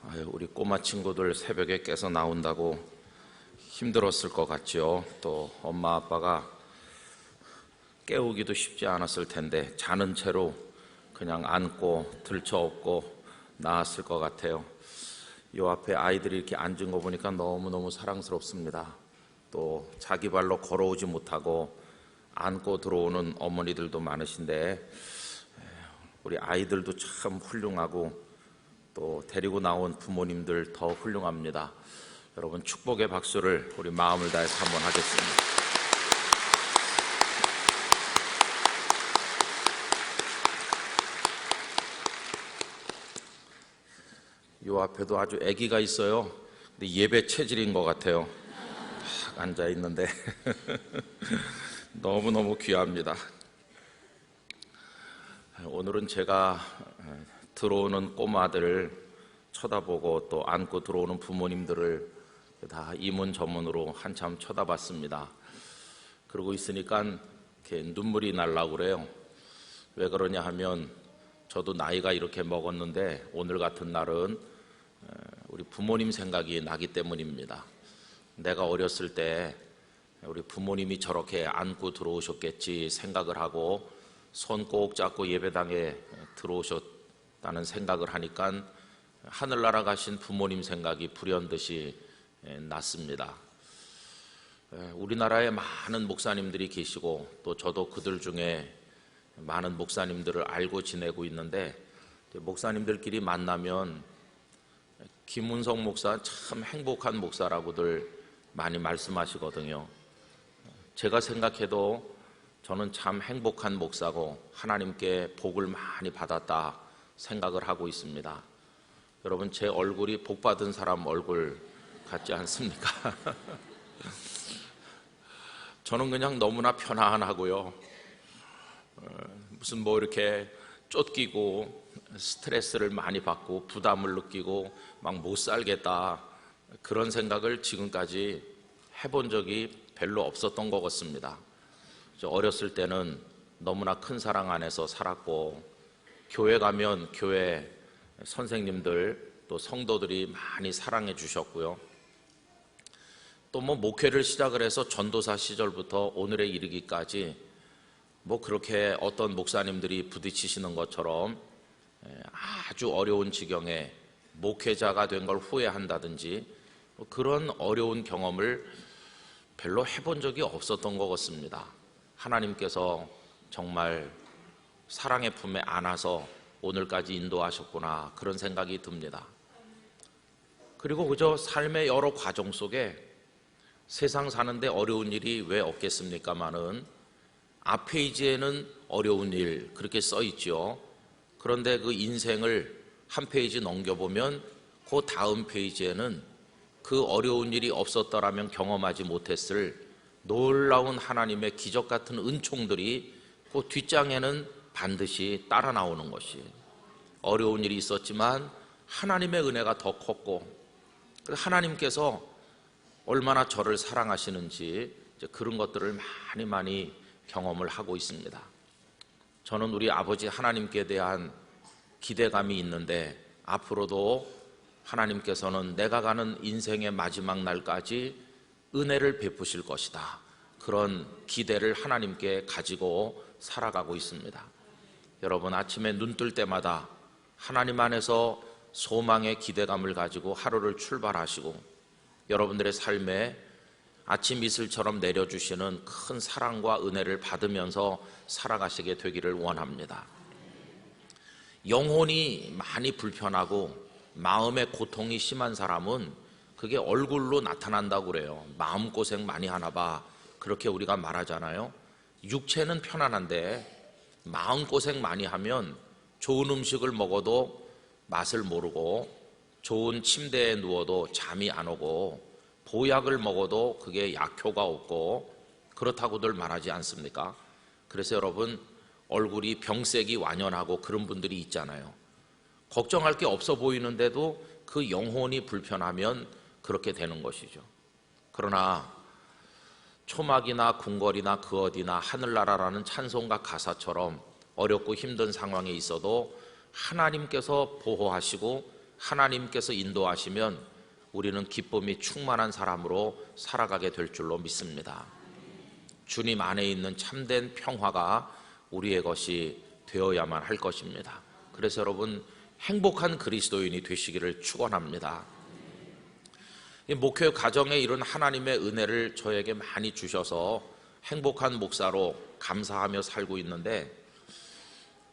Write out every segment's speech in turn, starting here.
우리 꼬마 친구들 새벽에 깨서 나온다고 힘들었을 것 같죠. 또 엄마 아빠가 깨우기도 쉽지 않았을 텐데 자는 채로 그냥 안고 들쳐업고 나왔을 것 같아요. 요 앞에 아이들이 이렇게 앉은 거 보니까 너무너무 사랑스럽습니다. 또 자기 발로 걸어오지 못하고 안고 들어오는 어머니들도 많으신데 우리 아이들도 참 훌륭하고 또 데리고 나온 부모님들 더 훌륭합니다. 여러분 축복의 박수를 우리 마음을 다해서 한번 하겠습니다. 요 앞에도 아주 아기가 있어요. 근데 예배 체질인 것 같아요. 딱 앉아 있는데 너무너무 귀합니다. 오늘은 제가 들어오는 꼬마들을 쳐다보고 또 안고 들어오는 부모님들을 다 이문저문으로 한참 쳐다봤습니다. 그러고 있으니까 이렇게 눈물이 날라고 그래요. 왜 그러냐 하면 저도 나이가 이렇게 먹었는데 오늘 같은 날은 우리 부모님 생각이 나기 때문입니다. 내가 어렸을 때 우리 부모님이 저렇게 안고 들어오셨겠지 생각을 하고 손 꼭 잡고 예배당에 들어오셨다는 생각을 하니까 하늘나라 가신 부모님 생각이 불현듯이 났습니다. 우리나라에 많은 목사님들이 계시고 또 저도 그들 중에 많은 목사님들을 알고 지내고 있는데 목사님들끼리 만나면 김문성 목사 참 행복한 목사라고들 많이 말씀하시거든요. 제가 생각해도 저는 참 행복한 목사고 하나님께 복을 많이 받았다 생각을 하고 있습니다. 여러분 제 얼굴이 복 받은 사람 얼굴 같지 않습니까? 저는 그냥 너무나 편안하고요. 무슨 뭐 이렇게 쫓기고 스트레스를 많이 받고 부담을 느끼고 막 못 살겠다 그런 생각을 지금까지 해본 적이 별로 없었던 것 같습니다. 어렸을 때는 너무나 큰 사랑 안에서 살았고 교회 가면 교회 선생님들 또 성도들이 많이 사랑해 주셨고요. 또 뭐 목회를 시작을 해서 전도사 시절부터 오늘에 이르기까지 뭐 그렇게 어떤 목사님들이 부딪히시는 것처럼 아주 어려운 지경에 목회자가 된 걸 후회한다든지 그런 어려운 경험을 별로 해본 적이 없었던 것 같습니다. 하나님께서 정말 사랑의 품에 안아서 오늘까지 인도하셨구나 그런 생각이 듭니다. 그리고 그저 삶의 여러 과정 속에 세상 사는데 어려운 일이 왜 없겠습니까마는 앞 페이지에는 어려운 일 그렇게 써 있죠. 그런데 그 인생을 한 페이지 넘겨보면 그 다음 페이지에는 그 어려운 일이 없었더라면 경험하지 못했을 놀라운 하나님의 기적 같은 은총들이 그 뒷장에는 반드시 따라 나오는 것이 어려운 일이 있었지만 하나님의 은혜가 더 컸고 하나님께서 얼마나 저를 사랑하시는지 그런 것들을 많이 경험을 하고 있습니다. 저는 우리 아버지 하나님께 대한 기대감이 있는데 앞으로도 하나님께서는 내가 가는 인생의 마지막 날까지 은혜를 베푸실 것이다. 그런 기대를 하나님께 가지고 살아가고 있습니다. 여러분 아침에 눈 뜰 때마다 하나님 안에서 소망의 기대감을 가지고 하루를 출발하시고 여러분들의 삶에 아침 이슬처럼 내려주시는 큰 사랑과 은혜를 받으면서 살아가시게 되기를 원합니다. 영혼이 많이 불편하고 마음의 고통이 심한 사람은 그게 얼굴로 나타난다고 그래요. 마음고생 많이 하나 봐 그렇게 우리가 말하잖아요. 육체는 편안한데 마음고생 많이 하면 좋은 음식을 먹어도 맛을 모르고 좋은 침대에 누워도 잠이 안 오고 보약을 먹어도 그게 약효가 없고 그렇다고들 말하지 않습니까? 그래서 여러분 얼굴이 병색이 완연하고 그런 분들이 있잖아요. 걱정할 게 없어 보이는데도 그 영혼이 불편하면 그렇게 되는 것이죠. 그러나 초막이나 궁궐이나 그 어디나 하늘나라라는 찬송가 가사처럼 어렵고 힘든 상황에 있어도 하나님께서 보호하시고 하나님께서 인도하시면 우리는 기쁨이 충만한 사람으로 살아가게 될 줄로 믿습니다. 주님 안에 있는 참된 평화가 우리의 것이 되어야만 할 것입니다. 그래서 여러분, 행복한 그리스도인이 되시기를 축원합니다. 목회 가정에 이런 하나님의 은혜를 저에게 많이 주셔서 행복한 목사로 감사하며 살고 있는데,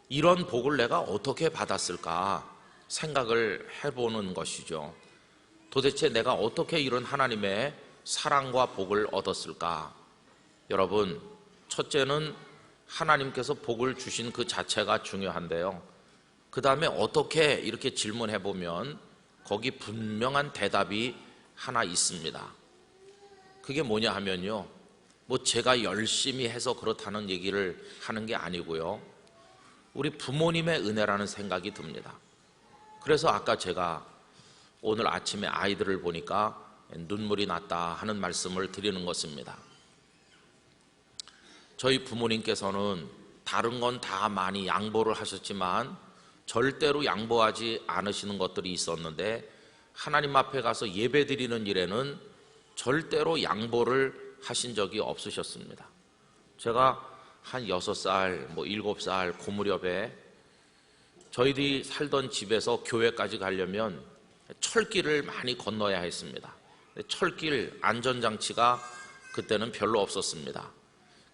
이런 복을 내가 어떻게 받았을까 생각을 해보는 것이죠. 도대체 내가 어떻게 이런 하나님의 사랑과 복을 얻었을까? 여러분, 첫째는 하나님께서 복을 주신 그 자체가 중요한데요, 그 다음에 어떻게 이렇게 질문해 보면 거기 분명한 대답이 하나 있습니다. 그게 뭐냐 하면요, 뭐 제가 열심히 해서 그렇다는 얘기를 하는 게 아니고요, 우리 부모님의 은혜라는 생각이 듭니다. 그래서 아까 제가 오늘 아침에 아이들을 보니까 눈물이 났다 하는 말씀을 드리는 것입니다. 저희 부모님께서는 다른 건 다 많이 양보를 하셨지만 절대로 양보하지 않으시는 것들이 있었는데, 하나님 앞에 가서 예배 드리는 일에는 절대로 양보를 하신 적이 없으셨습니다. 제가 한 6살, 7살 그 무렵에 저희들이 살던 집에서 교회까지 가려면 철길을 많이 건너야 했습니다. 철길 안전장치가 그때는 별로 없었습니다.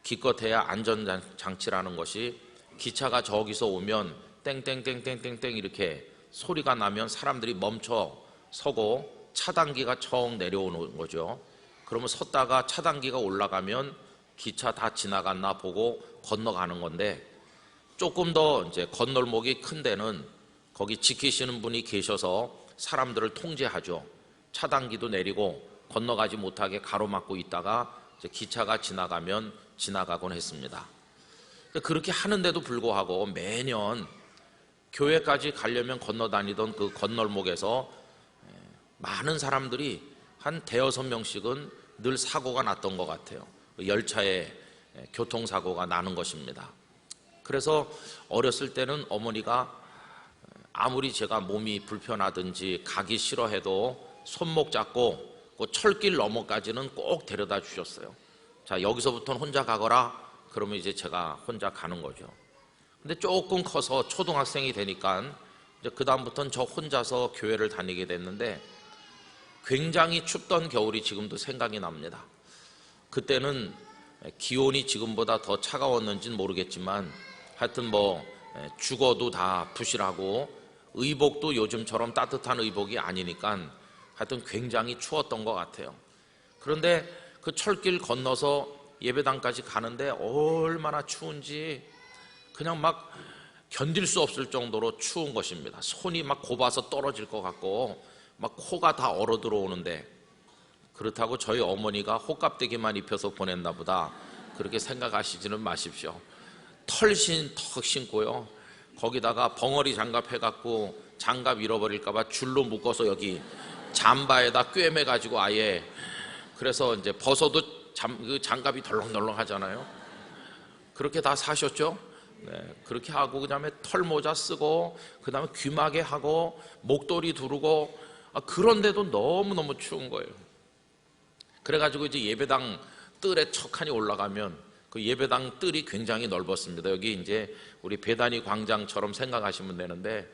기껏해야 안전장치라는 것이 기차가 저기서 오면 땡땡땡땡땡땡 이렇게 소리가 나면 사람들이 멈춰 서고 차단기가 청 내려오는 거죠. 그러면 섰다가 차단기가 올라가면 기차 다 지나갔나 보고 건너가는 건데, 조금 더 이제 건널목이 큰 데는 거기 지키시는 분이 계셔서 사람들을 통제하죠. 차단기도 내리고 건너가지 못하게 가로막고 있다가 이제 기차가 지나가면 지나가곤 했습니다. 그렇게 하는데도 불구하고 매년 교회까지 가려면 건너다니던 그 건널목에서 많은 사람들이 한 대여섯 명씩은 늘 사고가 났던 것 같아요. 열차에 교통사고가 나는 것입니다. 그래서 어렸을 때는 어머니가 아무리 제가 몸이 불편하든지 가기 싫어해도 손목 잡고 그 철길 너머까지는 꼭 데려다 주셨어요. 자, 여기서부터는 혼자 가거라. 그러면 이제 제가 혼자 가는 거죠. 근데 조금 커서 초등학생이 되니까 이제 그 다음부터는 저 혼자서 교회를 다니게 됐는데, 굉장히 춥던 겨울이 지금도 생각이 납니다. 그때는 기온이 지금보다 더 차가웠는지는 모르겠지만 하여튼 죽어도 다 부실하고 의복도 요즘처럼 따뜻한 의복이 아니니까 하여튼 굉장히 추웠던 것 같아요. 그런데 그 철길 건너서 예배당까지 가는데 얼마나 추운지 그냥 막 견딜 수 없을 정도로 추운 것입니다. 손이 막 곱아서 떨어질 것 같고 막 코가 다 얼어 들어오는데, 그렇다고 저희 어머니가 호깝대기만 입혀서 보냈나 보다 그렇게 생각하시지는 마십시오. 턱 신고요, 거기다가 벙어리 장갑 해갖고 장갑 잃어버릴까봐 줄로 묶어서 여기 잠바에다 꿰매가지고 아예, 그래서 이제 벗어도 그 장갑이 덜렁덜렁 하잖아요. 그렇게 다 사셨죠? 네, 그렇게 하고 그다음에 털모자 쓰고 그다음에 귀마개 하고 목도리 두르고, 그런데도 너무너무 추운 거예요. 그래가지고 이제 예배당 뜰에 척하니 올라가면 그 예배당 뜰이 굉장히 넓었습니다. 여기 이제 우리 배단위 광장처럼 생각하시면 되는데,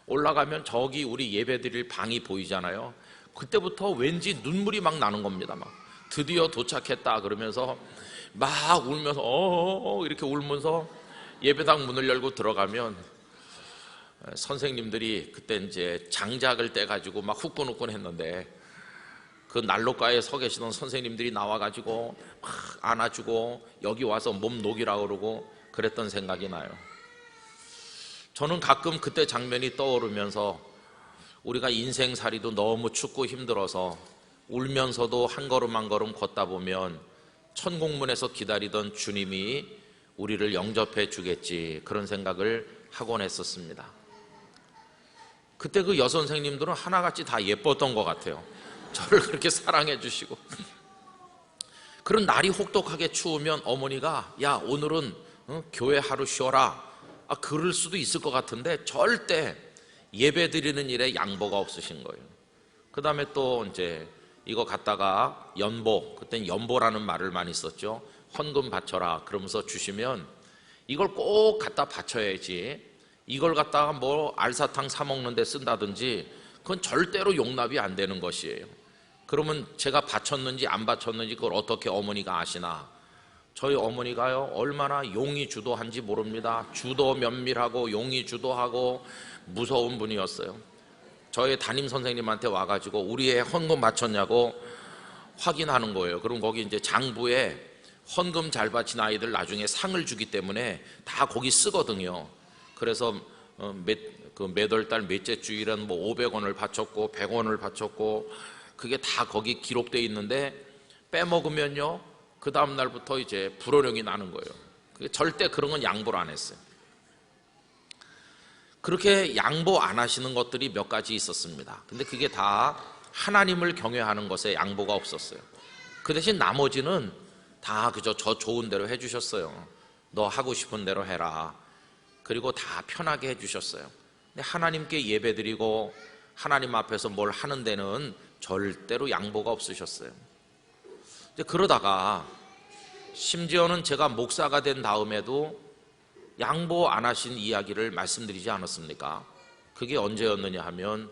올라가면 저기 우리 예배 드릴 방이 보이잖아요. 그때부터 왠지 눈물이 막 나는 겁니다. 막 드디어 도착했다 그러면서 막 울면서 이렇게 울면서 예배당 문을 열고 들어가면 선생님들이 그때 이제 장작을 떼가지고 막 후끈후끈 했는데, 그 난로가에 서 계시던 선생님들이 나와가지고 막 안아주고 여기 와서 몸 녹이라 그러고 그랬던 생각이 나요. 저는 가끔 그때 장면이 떠오르면서 우리가 인생살이도 너무 춥고 힘들어서 울면서도 한 걸음 한 걸음 걷다 보면 천국문에서 기다리던 주님이 우리를 영접해 주겠지, 그런 생각을 하곤 했었습니다. 그때 그 여선생님들은 하나같이 다 예뻤던 것 같아요. 저를 그렇게 사랑해 주시고. 그런 날이 혹독하게 추우면 어머니가 야 오늘은 교회 하루 쉬어라, 그럴 수도 있을 것 같은데 절대 예배 드리는 일에 양보가 없으신 거예요. 그 다음에 또 이제 이거 갖다가 연보, 그땐 연보라는 말을 많이 썼죠. 헌금 바쳐라 그러면서 주시면 이걸 꼭 갖다 바쳐야지, 이걸 갖다가 뭐 알사탕 사 먹는 데 쓴다든지 그건 절대로 용납이 안 되는 것이에요. 그러면 제가 바쳤는지 안 바쳤는지 그걸 어떻게 어머니가 아시나? 저희 어머니가요, 얼마나 용이 주도한지 모릅니다. 주도 면밀하고 용이 주도하고 무서운 분이었어요. 저희 담임 선생님한테 와가지고 우리의 헌금 바쳤냐고 확인하는 거예요. 그럼 거기 이제 장부에 헌금 잘 바친 아이들 나중에 상을 주기 때문에 다 거기 쓰거든요. 그래서 매달 달 몇째 주일은 뭐 500원을 바쳤고 100원을 바쳤고 그게 다 거기 기록되어 있는데 빼먹으면요, 그 다음 날부터 이제 불호령이 나는 거예요. 절대 그런 건 양보를 안 했어요. 그렇게 양보 안 하시는 것들이 몇 가지 있었습니다. 근데 그게 다 하나님을 경외하는 것에 양보가 없었어요. 그 대신 나머지는 다 그저 저 좋은 대로 해주셨어요. 너 하고 싶은 대로 해라. 그리고 다 편하게 해주셨어요. 근데 하나님께 예배드리고 하나님 앞에서 뭘 하는 데는 절대로 양보가 없으셨어요. 그러다가 심지어는 제가 목사가 된 다음에도 양보 안 하신 이야기를 말씀드리지 않았습니까? 그게 언제였느냐 하면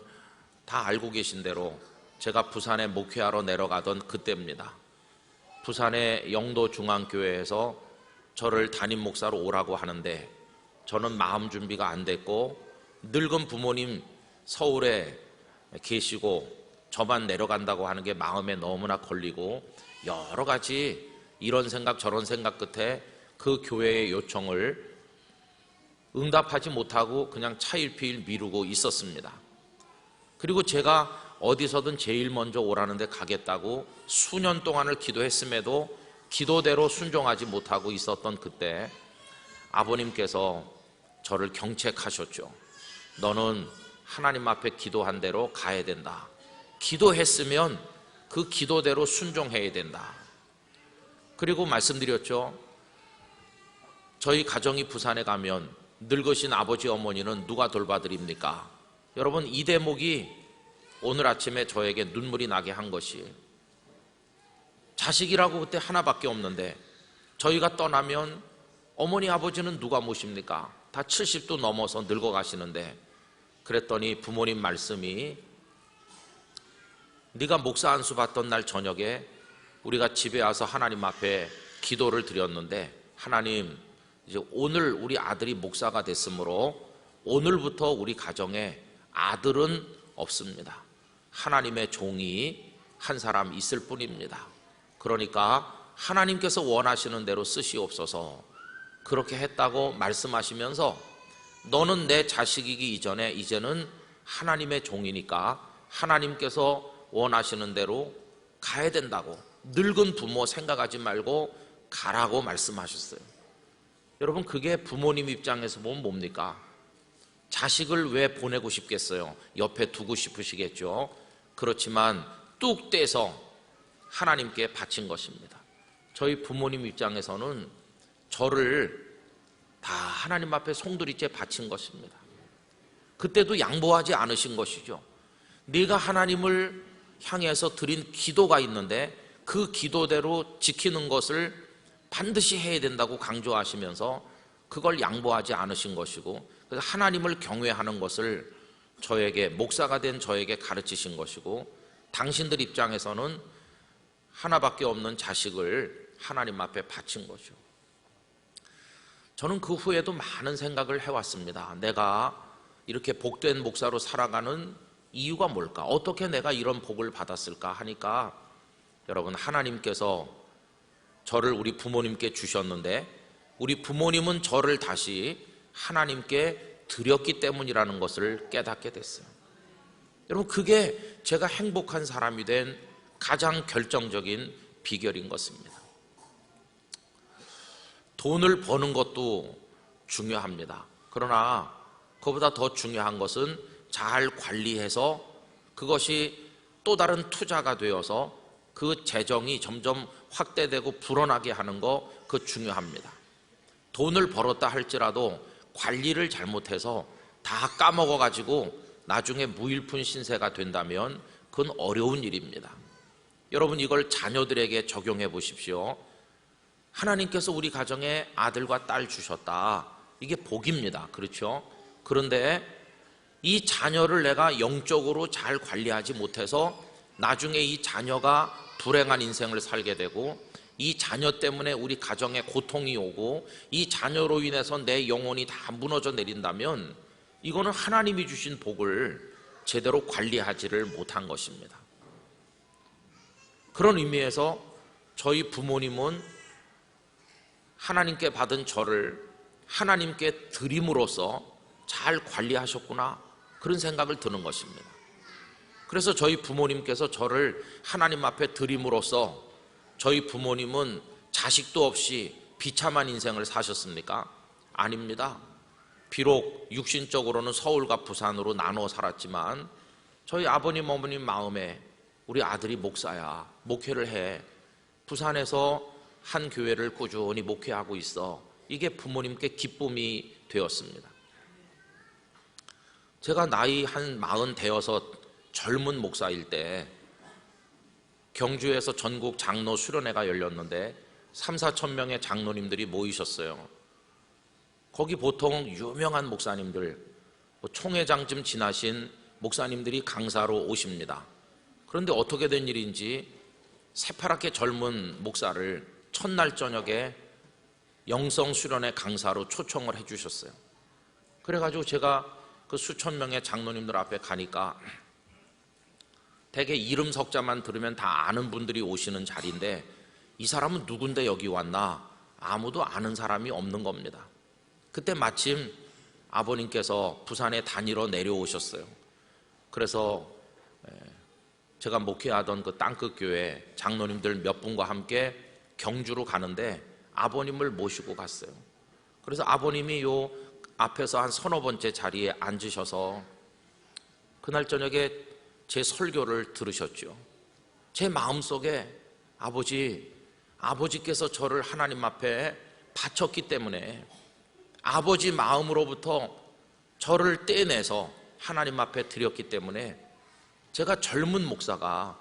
다 알고 계신 대로 제가 부산에 목회하러 내려가던 그때입니다. 부산의 영도중앙교회에서 저를 담임 목사로 오라고 하는데 저는 마음 준비가 안 됐고 늙은 부모님 서울에 계시고 저만 내려간다고 하는 게 마음에 너무나 걸리고 여러 가지 이런 생각 저런 생각 끝에 그 교회의 요청을 응답하지 못하고 그냥 차일피일 미루고 있었습니다. 그리고 제가 어디서든 제일 먼저 오라는 데 가겠다고 수년 동안을 기도했음에도 기도대로 순종하지 못하고 있었던 그때 아버님께서 저를 경책하셨죠. 너는 하나님 앞에 기도한 대로 가야 된다. 기도했으면 그 기도대로 순종해야 된다. 그리고 말씀드렸죠. 저희 가정이 부산에 가면 늙으신 아버지 어머니는 누가 돌봐드립니까? 여러분, 이 대목이 오늘 아침에 저에게 눈물이 나게 한 것이, 자식이라고 그때 하나밖에 없는데 저희가 떠나면 어머니 아버지는 누가 모십니까? 다 70도 넘어서 늙어가시는데, 그랬더니 부모님 말씀이, 네가 목사 안수 받던 날 저녁에 우리가 집에 와서 하나님 앞에 기도를 드렸는데, 하나님, 이제 오늘 우리 아들이 목사가 됐으므로 오늘부터 우리 가정에 아들은 없습니다. 하나님의 종이 한 사람 있을 뿐입니다. 그러니까 하나님께서 원하시는 대로 쓰시옵소서. 그렇게 했다고 말씀하시면서 너는 내 자식이기 이전에 이제는 하나님의 종이니까 하나님께서 원하시는 대로 가야 된다고, 늙은 부모 생각하지 말고 가라고 말씀하셨어요. 여러분, 그게 부모님 입장에서 보면 뭡니까? 자식을 왜 보내고 싶겠어요? 옆에 두고 싶으시겠죠. 그렇지만 뚝 떼서 하나님께 바친 것입니다. 저희 부모님 입장에서는 저를 다 하나님 앞에 송두리째 바친 것입니다. 그때도 양보하지 않으신 것이죠. 네가 하나님을 향해서 드린 기도가 있는데 그 기도대로 지키는 것을 반드시 해야 된다고 강조하시면서 그걸 양보하지 않으신 것이고, 그래서 하나님을 경외하는 것을 저에게, 목사가 된 저에게 가르치신 것이고, 당신들 입장에서는 하나밖에 없는 자식을 하나님 앞에 바친 거죠. 저는 그 후에도 많은 생각을 해왔습니다. 내가 이렇게 복된 목사로 살아가는 이유가 뭘까? 어떻게 내가 이런 복을 받았을까 하니까, 여러분, 하나님께서 저를 우리 부모님께 주셨는데 우리 부모님은 저를 다시 하나님께 드렸기 때문이라는 것을 깨닫게 됐어요. 여러분, 그게 제가 행복한 사람이 된 가장 결정적인 비결인 것입니다. 돈을 버는 것도 중요합니다. 그러나 그보다 더 중요한 것은 잘 관리해서 그것이 또 다른 투자가 되어서 그 재정이 점점 확대되고 불어나게 하는 거, 그거 중요합니다. 돈을 벌었다 할지라도 관리를 잘못해서 다 까먹어가지고 나중에 무일푼 신세가 된다면 그건 어려운 일입니다. 여러분, 이걸 자녀들에게 적용해 보십시오. 하나님께서 우리 가정에 아들과 딸 주셨다. 이게 복입니다. 그렇죠? 그런데 이 자녀를 내가 영적으로 잘 관리하지 못해서 나중에 이 자녀가 불행한 인생을 살게 되고, 이 자녀 때문에 우리 가정에 고통이 오고, 이 자녀로 인해서 내 영혼이 다 무너져 내린다면 이거는 하나님이 주신 복을 제대로 관리하지를 못한 것입니다. 그런 의미에서 저희 부모님은 하나님께 받은 저를 하나님께 드림으로써 잘 관리하셨구나, 그런 생각을 드는 것입니다. 그래서 저희 부모님께서 저를 하나님 앞에 드림으로써 저희 부모님은 자식도 없이 비참한 인생을 사셨습니까? 아닙니다. 비록 육신적으로는 서울과 부산으로 나눠 살았지만 저희 아버님 어머님 마음에 우리 아들이 목사야, 목회를 해, 부산에서 한 교회를 꾸준히 목회하고 있어, 이게 부모님께 기쁨이 되었습니다. 제가 나이 한 40 되어서 젊은 목사일 때 경주에서 전국 장로 수련회가 열렸는데 3,4천 명의 장로님들이 모이셨어요. 거기 보통 유명한 목사님들, 총회장쯤 지나신 목사님들이 강사로 오십니다. 그런데 어떻게 된 일인지 새파랗게 젊은 목사를 첫날 저녁에 영성 수련회 강사로 초청을 해주셨어요. 그래가지고 제가 그 수천 명의 장로님들 앞에 가니까 대개 이름 석자만 들으면 다 아는 분들이 오시는 자리인데, 이 사람은 누군데 여기 왔나? 아무도 아는 사람이 없는 겁니다. 그때 마침 아버님께서 부산에 다니러 내려오셨어요. 그래서 제가 목회하던 그 땅끝 교회 장로님들 몇 분과 함께 경주로 가는데 아버님을 모시고 갔어요. 그래서 아버님이 요 앞에서 한 서너 번째 자리에 앉으셔서 그날 저녁에 제 설교를 들으셨죠. 제 마음속에 아버지께서 저를 하나님 앞에 바쳤기 때문에, 아버지 마음으로부터 저를 떼내서 하나님 앞에 드렸기 때문에 제가 젊은 목사가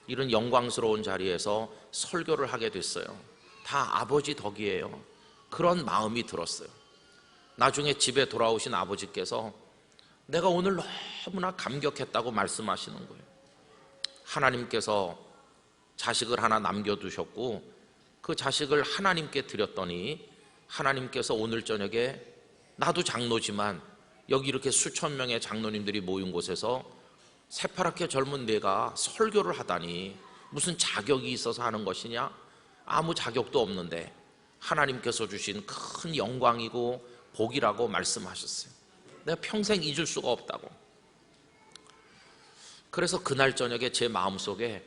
이런 영광스러운 자리에서 설교를 하게 됐어요. 다 아버지 덕이에요. 그런 마음이 들었어요. 나중에 집에 돌아오신 아버지께서 내가 오늘 너무나 감격했다고 말씀하시는 거예요. 하나님께서 자식을 하나 남겨두셨고 그 자식을 하나님께 드렸더니 하나님께서 오늘 저녁에 나도 장로지만 여기 이렇게 수천 명의 장로님들이 모인 곳에서 새파랗게 젊은 내가 설교를 하다니 무슨 자격이 있어서 하는 것이냐? 아무 자격도 없는데 하나님께서 주신 큰 영광이고 복이라고 말씀하셨어요. 내가 평생 잊을 수가 없다고. 그래서 그날 저녁에 제 마음속에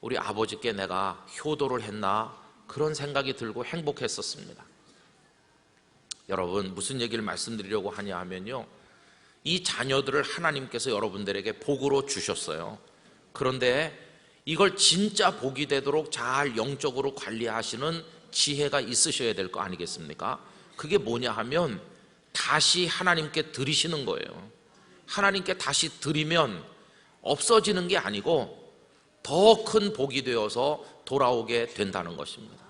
우리 아버지께 내가 효도를 했나, 그런 생각이 들고 행복했었습니다. 여러분, 무슨 얘기를 말씀드리려고 하냐 하면요, 이 자녀들을 하나님께서 여러분들에게 복으로 주셨어요. 그런데 이걸 진짜 복이 되도록 잘 영적으로 관리하시는 지혜가 있으셔야 될 거 아니겠습니까? 그게 뭐냐 하면 다시 하나님께 드리시는 거예요. 하나님께 다시 드리면 없어지는 게 아니고 더 큰 복이 되어서 돌아오게 된다는 것입니다.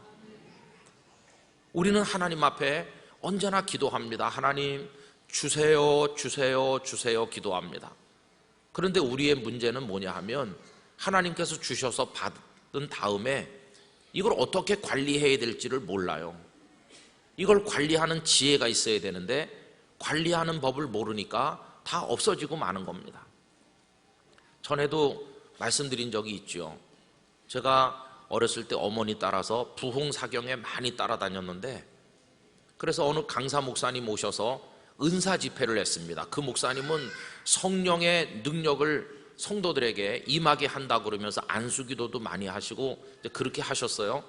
우리는 하나님 앞에 언제나 기도합니다. 하나님 주세요, 주세요, 주세요 기도합니다. 그런데 우리의 문제는 뭐냐 하면 하나님께서 주셔서 받은 다음에 이걸 어떻게 관리해야 될지를 몰라요. 이걸 관리하는 지혜가 있어야 되는데 관리하는 법을 모르니까 다 없어지고 마는 겁니다. 전에도 말씀드린 적이 있죠. 제가 어렸을 때 어머니 따라서 부흥사경에 많이 따라다녔는데, 그래서 어느 강사 목사님 오셔서 은사 집회를 했습니다. 그 목사님은 성령의 능력을 성도들에게 임하게 한다 그러면서 안수기도도 많이 하시고 그렇게 하셨어요.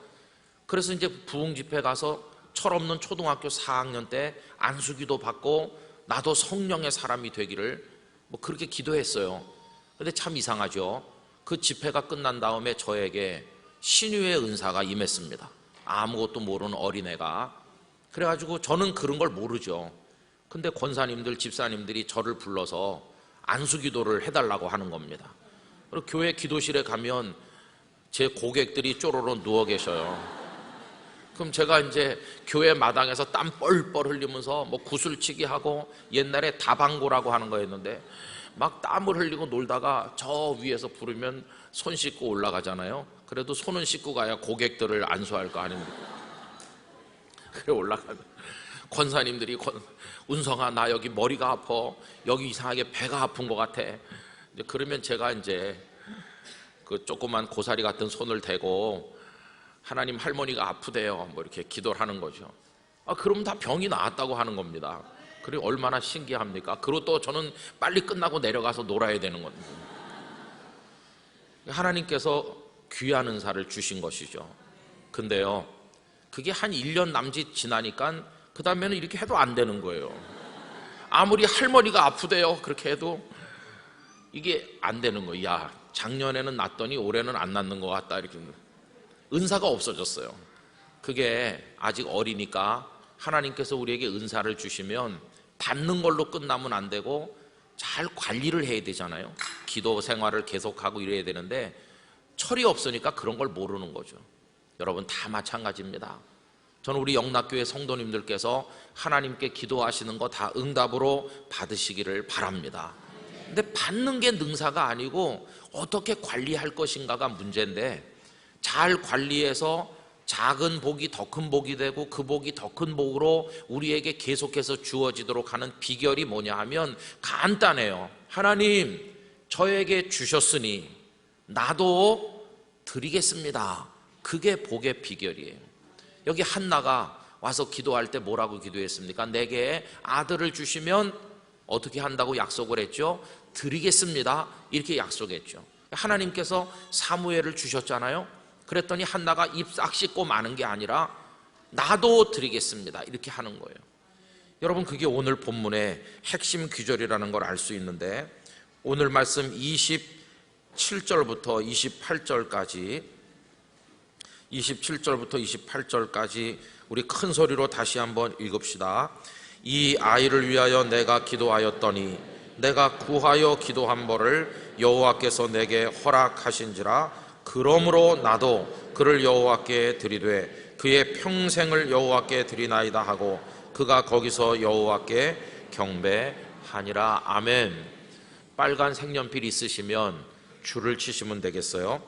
그래서 이제 부흥 집회 가서 철없는 초등학교 4학년 때 안수기도 받고 나도 성령의 사람이 되기를 그렇게 기도했어요. 근데 참 이상하죠. 그 집회가 끝난 다음에 저에게 신유의 은사가 임했습니다. 아무것도 모르는 어린애가. 그래가지고 저는 그런 걸 모르죠. 근데 권사님들, 집사님들이 저를 불러서 안수기도를 해달라고 하는 겁니다. 그리고 교회 기도실에 가면 제 고객들이 쪼로로 누워 계셔요. 그럼 제가 이제 교회 마당에서 땀 뻘뻘 흘리면서 뭐 구슬치기 하고, 옛날에 다방고라고 하는 거였는데 막 땀을 흘리고 놀다가 저 위에서 부르면 손 씻고 올라가잖아요. 그래도 손은 씻고 가야 고객들을 안수할 거 아닙니까? 그래 올라가면 권사님들이 운성아 나 여기 머리가 아파, 여기 이상하게 배가 아픈 것 같아. 이제 그러면 제가 이제 그 조그만 고사리 같은 손을 대고 하나님 할머니가 아프대요 뭐 이렇게 기도를 하는 거죠. 그럼 다 병이 나았다고 하는 겁니다. 그래 얼마나 신기합니까? 그리고 또 저는 빨리 끝나고 내려가서 놀아야 되는 겁니다. 하나님께서 귀한 은사를 주신 것이죠. 근데요 그게 한 1년 남짓 지나니까 그 다음에는 이렇게 해도 안 되는 거예요. 아무리 할머니가 아프대요 그렇게 해도 이게 안 되는 거예요. 야 작년에는 낫더니 올해는 안 낫는 것 같다. 이렇게 은사가 없어졌어요. 그게 아직 어리니까 하나님께서 우리에게 은사를 주시면 받는 걸로 끝나면 안 되고 잘 관리를 해야 되잖아요. 기도 생활을 계속하고 이래야 되는데 철이 없으니까 그런 걸 모르는 거죠. 여러분 다 마찬가지입니다. 저는 우리 영락교회 성도님들께서 하나님께 기도하시는 거 다 응답으로 받으시기를 바랍니다. 근데 받는 게 능사가 아니고 어떻게 관리할 것인가가 문제인데, 잘 관리해서 작은 복이 더 큰 복이 되고 그 복이 더 큰 복으로 우리에게 계속해서 주어지도록 하는 비결이 뭐냐 하면 간단해요. 하나님 저에게 주셨으니 나도 드리겠습니다. 그게 복의 비결이에요. 여기 한나가 와서 기도할 때 뭐라고 기도했습니까? 내게 아들을 주시면 어떻게 한다고 약속을 했죠? 드리겠습니다. 이렇게 약속했죠. 하나님께서 사무엘을 주셨잖아요. 그랬더니 한나가 입 싹 씻고 마는 게 아니라 나도 드리겠습니다. 이렇게 하는 거예요. 여러분 그게 오늘 본문의 핵심 귀절이라는 걸 알 수 있는데, 오늘 말씀 27절부터 28절까지 우리 큰 소리로 다시 한번 읽읍시다. 이 아이를 위하여 내가 기도하였더니 내가 구하여 기도한 바를 여호와께서 내게 허락하신지라. 그러므로 나도 그를 여호와께 드리되 그의 평생을 여호와께 드리나이다 하고 그가 거기서 여호와께 경배하니라. 아멘. 빨간 색연필 있으시면 줄을 치시면 되겠어요.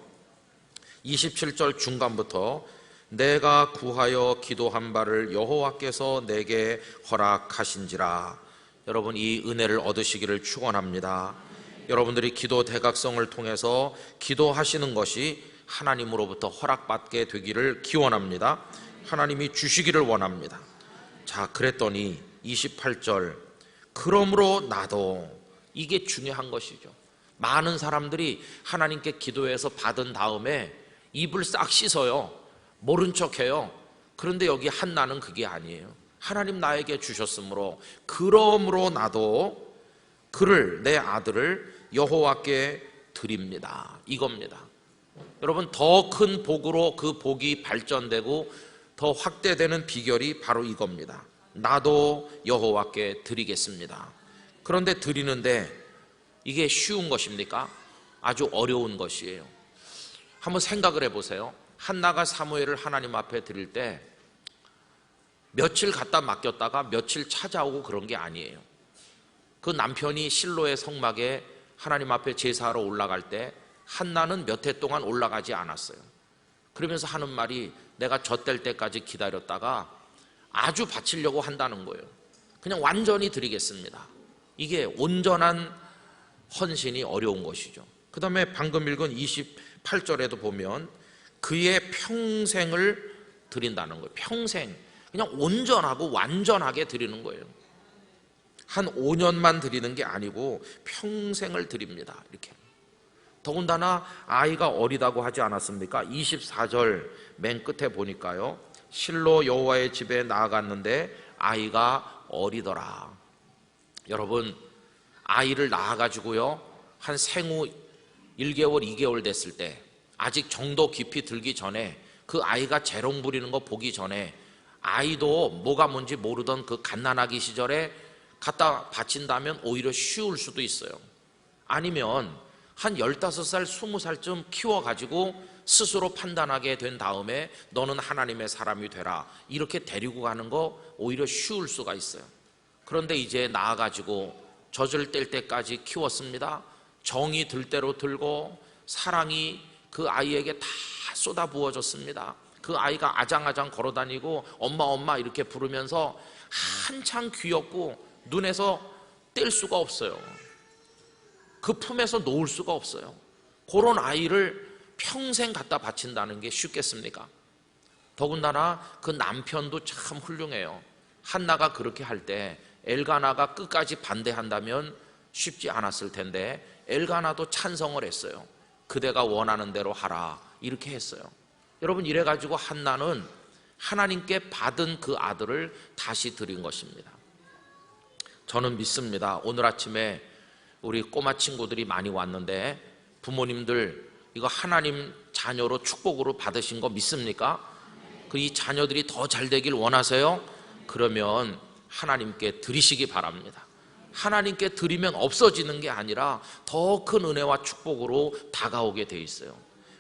27절 중간부터 내가 구하여 기도한 바를 여호와께서 내게 허락하신지라. 여러분 이 은혜를 얻으시기를 축원합니다. 여러분들이 기도 대각성을 통해서 기도하시는 것이 하나님으로부터 허락받게 되기를 기원합니다. 하나님이 주시기를 원합니다. 자, 그랬더니 28절 그러므로 나도, 이게 중요한 것이죠. 많은 사람들이 하나님께 기도해서 받은 다음에 입을 싹 씻어요. 모른 척해요. 그런데 여기 한나는 그게 아니에요. 하나님 나에게 주셨으므로 그러므로 나도 그를, 내 아들을 여호와께 드립니다. 이겁니다. 여러분 더 큰 복으로 그 복이 발전되고 더 확대되는 비결이 바로 이겁니다. 나도 여호와께 드리겠습니다. 그런데 드리는데 이게 쉬운 것입니까? 아주 어려운 것이에요. 한번 생각을 해보세요. 한나가 사무엘을 하나님 앞에 드릴 때 며칠 갖다 맡겼다가 며칠 찾아오고 그런 게 아니에요. 그 남편이 실로의 성막에 하나님 앞에 제사하러 올라갈 때 한나는 몇 해 동안 올라가지 않았어요. 그러면서 하는 말이 내가 젖될 때까지 기다렸다가 아주 바치려고 한다는 거예요. 그냥 완전히 드리겠습니다. 이게 온전한 헌신이 어려운 것이죠. 그 다음에 방금 읽은 28절에도 보면 그의 평생을 드린다는 거예요. 평생 그냥 온전하고 완전하게 드리는 거예요. 한 5년만 드리는 게 아니고 평생을 드립니다. 이렇게. 더군다나 아이가 어리다고 하지 않았습니까? 24절 맨 끝에 보니까요, 실로 여호와의 집에 나아갔는데 아이가 어리더라. 여러분 아이를 낳아가지고요 한 생후 1개월 2개월 됐을 때 아직 정도 깊이 들기 전에 그 아이가 재롱 부리는 거 보기 전에 아이도 뭐가 뭔지 모르던 그 갓난아기 시절에 갖다 바친다면 오히려 쉬울 수도 있어요. 아니면 한 15살, 20살쯤 키워가지고 스스로 판단하게 된 다음에 너는 하나님의 사람이 되라, 이렇게 데리고 가는 거 오히려 쉬울 수가 있어요. 그런데 이제 나아가지고 젖을 뗄 때까지 키웠습니다. 정이 들 대로 들고 사랑이 그 아이에게 다 쏟아 부어졌습니다. 그 아이가 아장아장 걸어다니고 엄마 엄마 이렇게 부르면서 한창 귀엽고 눈에서 뗄 수가 없어요. 그 품에서 놓을 수가 없어요. 그런 아이를 평생 갖다 바친다는 게 쉽겠습니까? 더군다나 그 남편도 참 훌륭해요. 한나가 그렇게 할 때 엘가나가 끝까지 반대한다면 쉽지 않았을 텐데 엘가나도 찬성을 했어요. 그대가 원하는 대로 하라, 이렇게 했어요. 여러분, 이래가지고 한나는 하나님께 받은 그 아들을 다시 드린 것입니다. 저는 믿습니다. 오늘 아침에 우리 꼬마 친구들이 많이 왔는데 부모님들 이거 하나님 자녀로 축복으로 받으신 거 믿습니까? 이 자녀들이 더 잘 되길 원하세요? 그러면 하나님께 드리시기 바랍니다. 하나님께 드리면 없어지는 게 아니라 더 큰 은혜와 축복으로 다가오게 돼 있어요.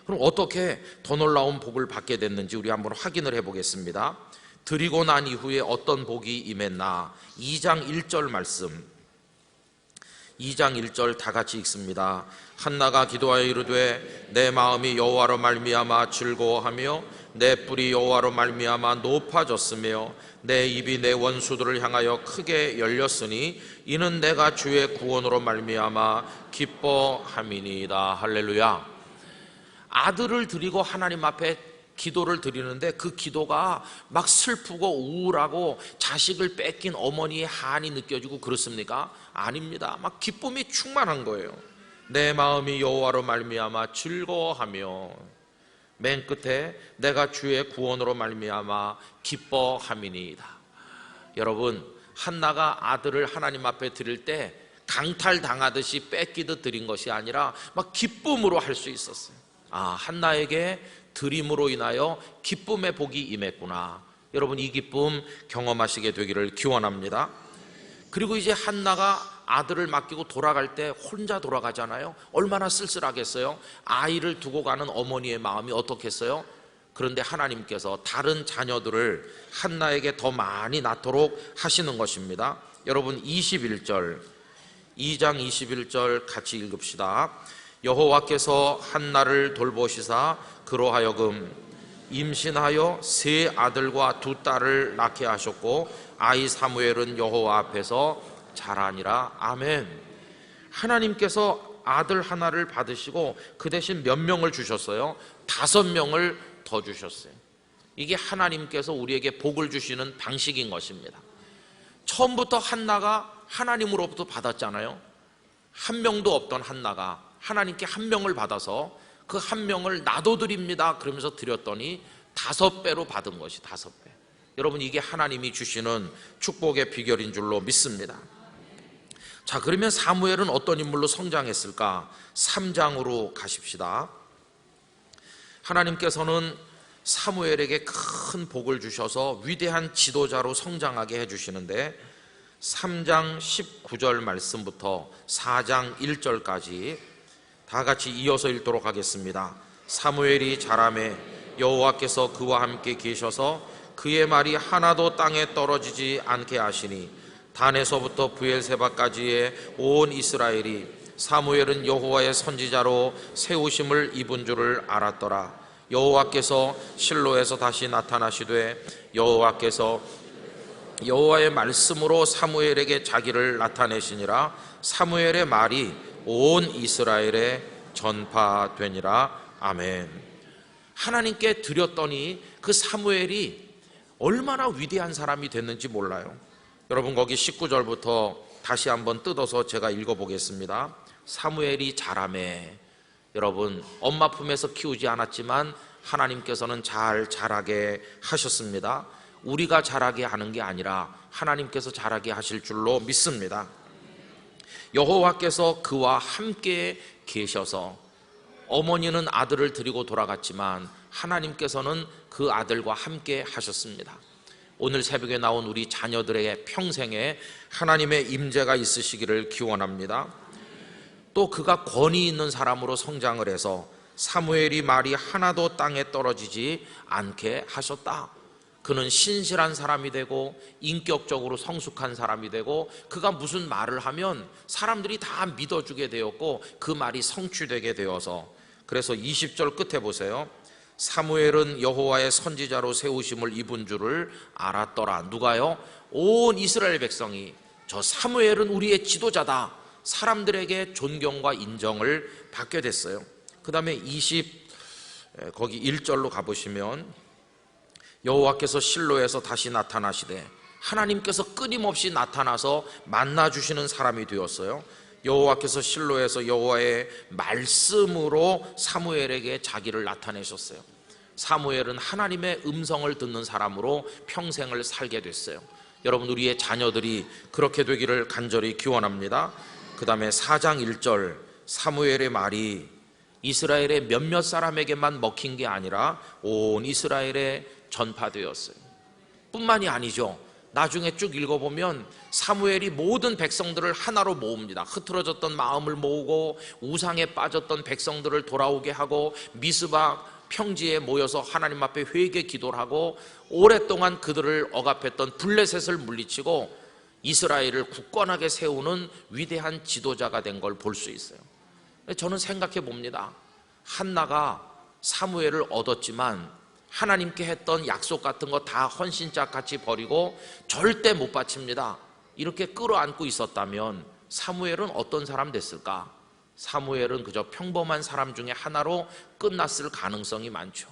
그럼 어떻게 더 놀라운 복을 받게 됐는지 우리 한번 확인을 해보겠습니다. 드리고 난 이후에 어떤 복이 임했나? 2장 1절 말씀, 2장 1절 다 같이 읽습니다. 한나가 기도하여 이르되 내 마음이 여호와로 말미암아 즐거워하며 내 뿔이 여호와로 말미암아 높아졌으며 내 입이 내 원수들을 향하여 크게 열렸으니 이는 내가 주의 구원으로 말미암아 기뻐함이니이다. 할렐루야. 아들을 드리고 하나님 앞에 기도를 드리는데 그 기도가 막 슬프고 우울하고 자식을 뺏긴 어머니의 한이 느껴지고 그렇습니까? 아닙니다. 막 기쁨이 충만한 거예요. 내 마음이 여호와로 말미암아 즐거워하며 맨 끝에 내가 주의 구원으로 말미암아 기뻐함이니이다. 여러분, 한나가 아들을 하나님 앞에 드릴 때 강탈당하듯이 뺏기듯 드린 것이 아니라 막 기쁨으로 할 수 있었어요. 아, 한나에게 드림으로 인하여 기쁨의 복이 임했구나. 여러분, 이 기쁨 경험하시게 되기를 기원합니다. 그리고 이제 한나가 아들을 맡기고 돌아갈 때 혼자 돌아가잖아요. 얼마나 쓸쓸하겠어요. 아이를 두고 가는 어머니의 마음이 어떻겠어요? 그런데 하나님께서 다른 자녀들을 한나에게 더 많이 낳도록 하시는 것입니다. 여러분, 21절, 2장 21절 같이 읽읍시다. 여호와께서 한나를 돌보시사 그로 하여금 임신하여 3 아들과 2 딸을 낳게 하셨고 아이 사무엘은 여호와 앞에서 자라니라. 아멘. 하나님께서 아들 하나를 받으시고 그 대신 몇 명을 주셨어요? 5명을 더 주셨어요. 이게 하나님께서 우리에게 복을 주시는 방식인 것입니다. 처음부터 한나가 하나님으로부터 받았잖아요. 한 명도 없던 한나가 하나님께 1명을 받아서 그 1명을 나도 드립니다 그러면서 드렸더니 5배로 받은 것이 5배. 여러분, 이게 하나님이 주시는 축복의 비결인 줄로 믿습니다. 자, 그러면 사무엘은 어떤 인물로 성장했을까? 3장으로 가십시다. 하나님께서는 사무엘에게 큰 복을 주셔서 위대한 지도자로 성장하게 해주시는데 3장 19절 말씀부터 4장 1절까지 다 같이 이어서 읽도록 하겠습니다. 사무엘이 자라매 여호와께서 그와 함께 계셔서 그의 말이 하나도 땅에 떨어지지 않게 하시니 단에서부터 브엘세바까지의 온 이스라엘이 사무엘은 여호와의 선지자로 세우심을 입은 줄을 알았더라. 여호와께서 실로에서 다시 나타나시되 여호와의 말씀으로 사무엘에게 자기를 나타내시니라. 사무엘의 말이 온 이스라엘에 전파되니라. 아멘. 하나님께 드렸더니 그 사무엘이 얼마나 위대한 사람이 됐는지 몰라요. 여러분, 거기 19절부터 다시 한번 뜯어서 제가 읽어보겠습니다. 사무엘이 자라매. 여러분, 엄마 품에서 키우지 않았지만 하나님께서는 잘 자라게 하셨습니다. 우리가 자라게 하는 게 아니라 하나님께서 자라게 하실 줄로 믿습니다. 여호와께서 그와 함께 계셔서 어머니는 아들을 데리고 돌아갔지만 하나님께서는 그 아들과 함께 하셨습니다. 오늘 새벽에 나온 우리 자녀들의 평생에 하나님의 임재가 있으시기를 기원합니다. 또 그가 권위 있는 사람으로 성장을 해서 사무엘이 말이 하나도 땅에 떨어지지 않게 하셨다. 그는 신실한 사람이 되고 인격적으로 성숙한 사람이 되고 그가 무슨 말을 하면 사람들이 다 믿어주게 되었고 그 말이 성취되게 되어서, 그래서 20절 끝에 보세요. 사무엘은 여호와의 선지자로 세우심을 입은 줄을 알았더라. 누가요? 온 이스라엘 백성이 저 사무엘은 우리의 지도자다, 사람들에게 존경과 인정을 받게 됐어요. 그 다음에 거기 1절로 가보시면 여호와께서 실로에서 다시 나타나시되, 하나님께서 끊임없이 나타나서 만나주시는 사람이 되었어요. 여호와께서 실로에서 여호와의 말씀으로 사무엘에게 자기를 나타내셨어요. 사무엘은 하나님의 음성을 듣는 사람으로 평생을 살게 됐어요. 여러분, 우리의 자녀들이 그렇게 되기를 간절히 기원합니다. 그 다음에 4장 1절, 사무엘의 말이 이스라엘의 몇몇 사람에게만 먹힌 게 아니라 온 이스라엘에 전파되었어요. 뿐만이 아니죠. 나중에 쭉 읽어보면 사무엘이 모든 백성들을 하나로 모읍니다. 흐트러졌던 마음을 모으고 우상에 빠졌던 백성들을 돌아오게 하고 미스바 평지에 모여서 하나님 앞에 회개 기도를 하고 오랫동안 그들을 억압했던 블레셋을 물리치고 이스라엘을 굳건하게 세우는 위대한 지도자가 된 걸 볼 수 있어요. 저는 생각해 봅니다. 한나가 사무엘을 얻었지만 하나님께 했던 약속 같은 거 다 헌신짝 같이 버리고 절대 못 바칩니다, 이렇게 끌어안고 있었다면 사무엘은 어떤 사람 됐을까? 사무엘은 그저 평범한 사람 중에 하나로 끝났을 가능성이 많죠.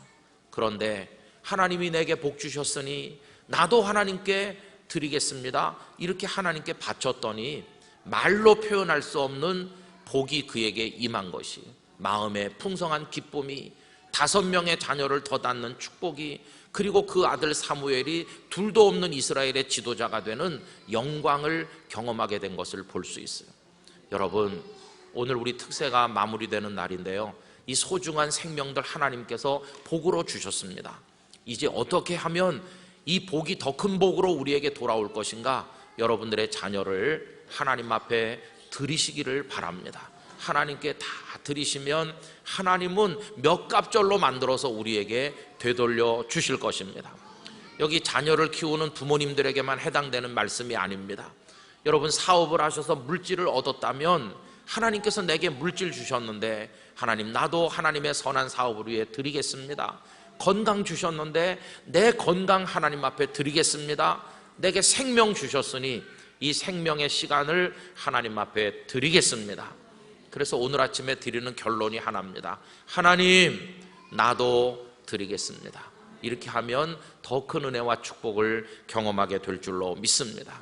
그런데 하나님이 내게 복 주셨으니 나도 하나님께 드리겠습니다, 이렇게 하나님께 바쳤더니 말로 표현할 수 없는 복이 그에게 임한 것이, 마음의 풍성한 기쁨이, 5명의 자녀를 더 낳는 축복이, 그리고 그 아들 사무엘이 둘도 없는 이스라엘의 지도자가 되는 영광을 경험하게 된 것을 볼 수 있어요. 여러분, 오늘 우리 특세가 마무리되는 날인데요, 이 소중한 생명들 하나님께서 복으로 주셨습니다. 이제 어떻게 하면 이 복이 더 큰 복으로 우리에게 돌아올 것인가? 여러분들의 자녀를 하나님 앞에 드리시기를 바랍니다. 하나님께 다 드리시면 하나님은 몇 갑절로 만들어서 우리에게 되돌려 주실 것입니다. 여기 자녀를 키우는 부모님들에게만 해당되는 말씀이 아닙니다. 여러분, 사업을 하셔서 물질을 얻었다면 하나님께서 내게 물질 주셨는데 하나님, 나도 하나님의 선한 사업을 위해 드리겠습니다. 건강 주셨는데 내 건강 하나님 앞에 드리겠습니다. 내게 생명 주셨으니 이 생명의 시간을 하나님 앞에 드리겠습니다. 그래서 오늘 아침에 드리는 결론이 하나입니다. 하나님, 나도 드리겠습니다. 이렇게 하면 더 큰 은혜와 축복을 경험하게 될 줄로 믿습니다.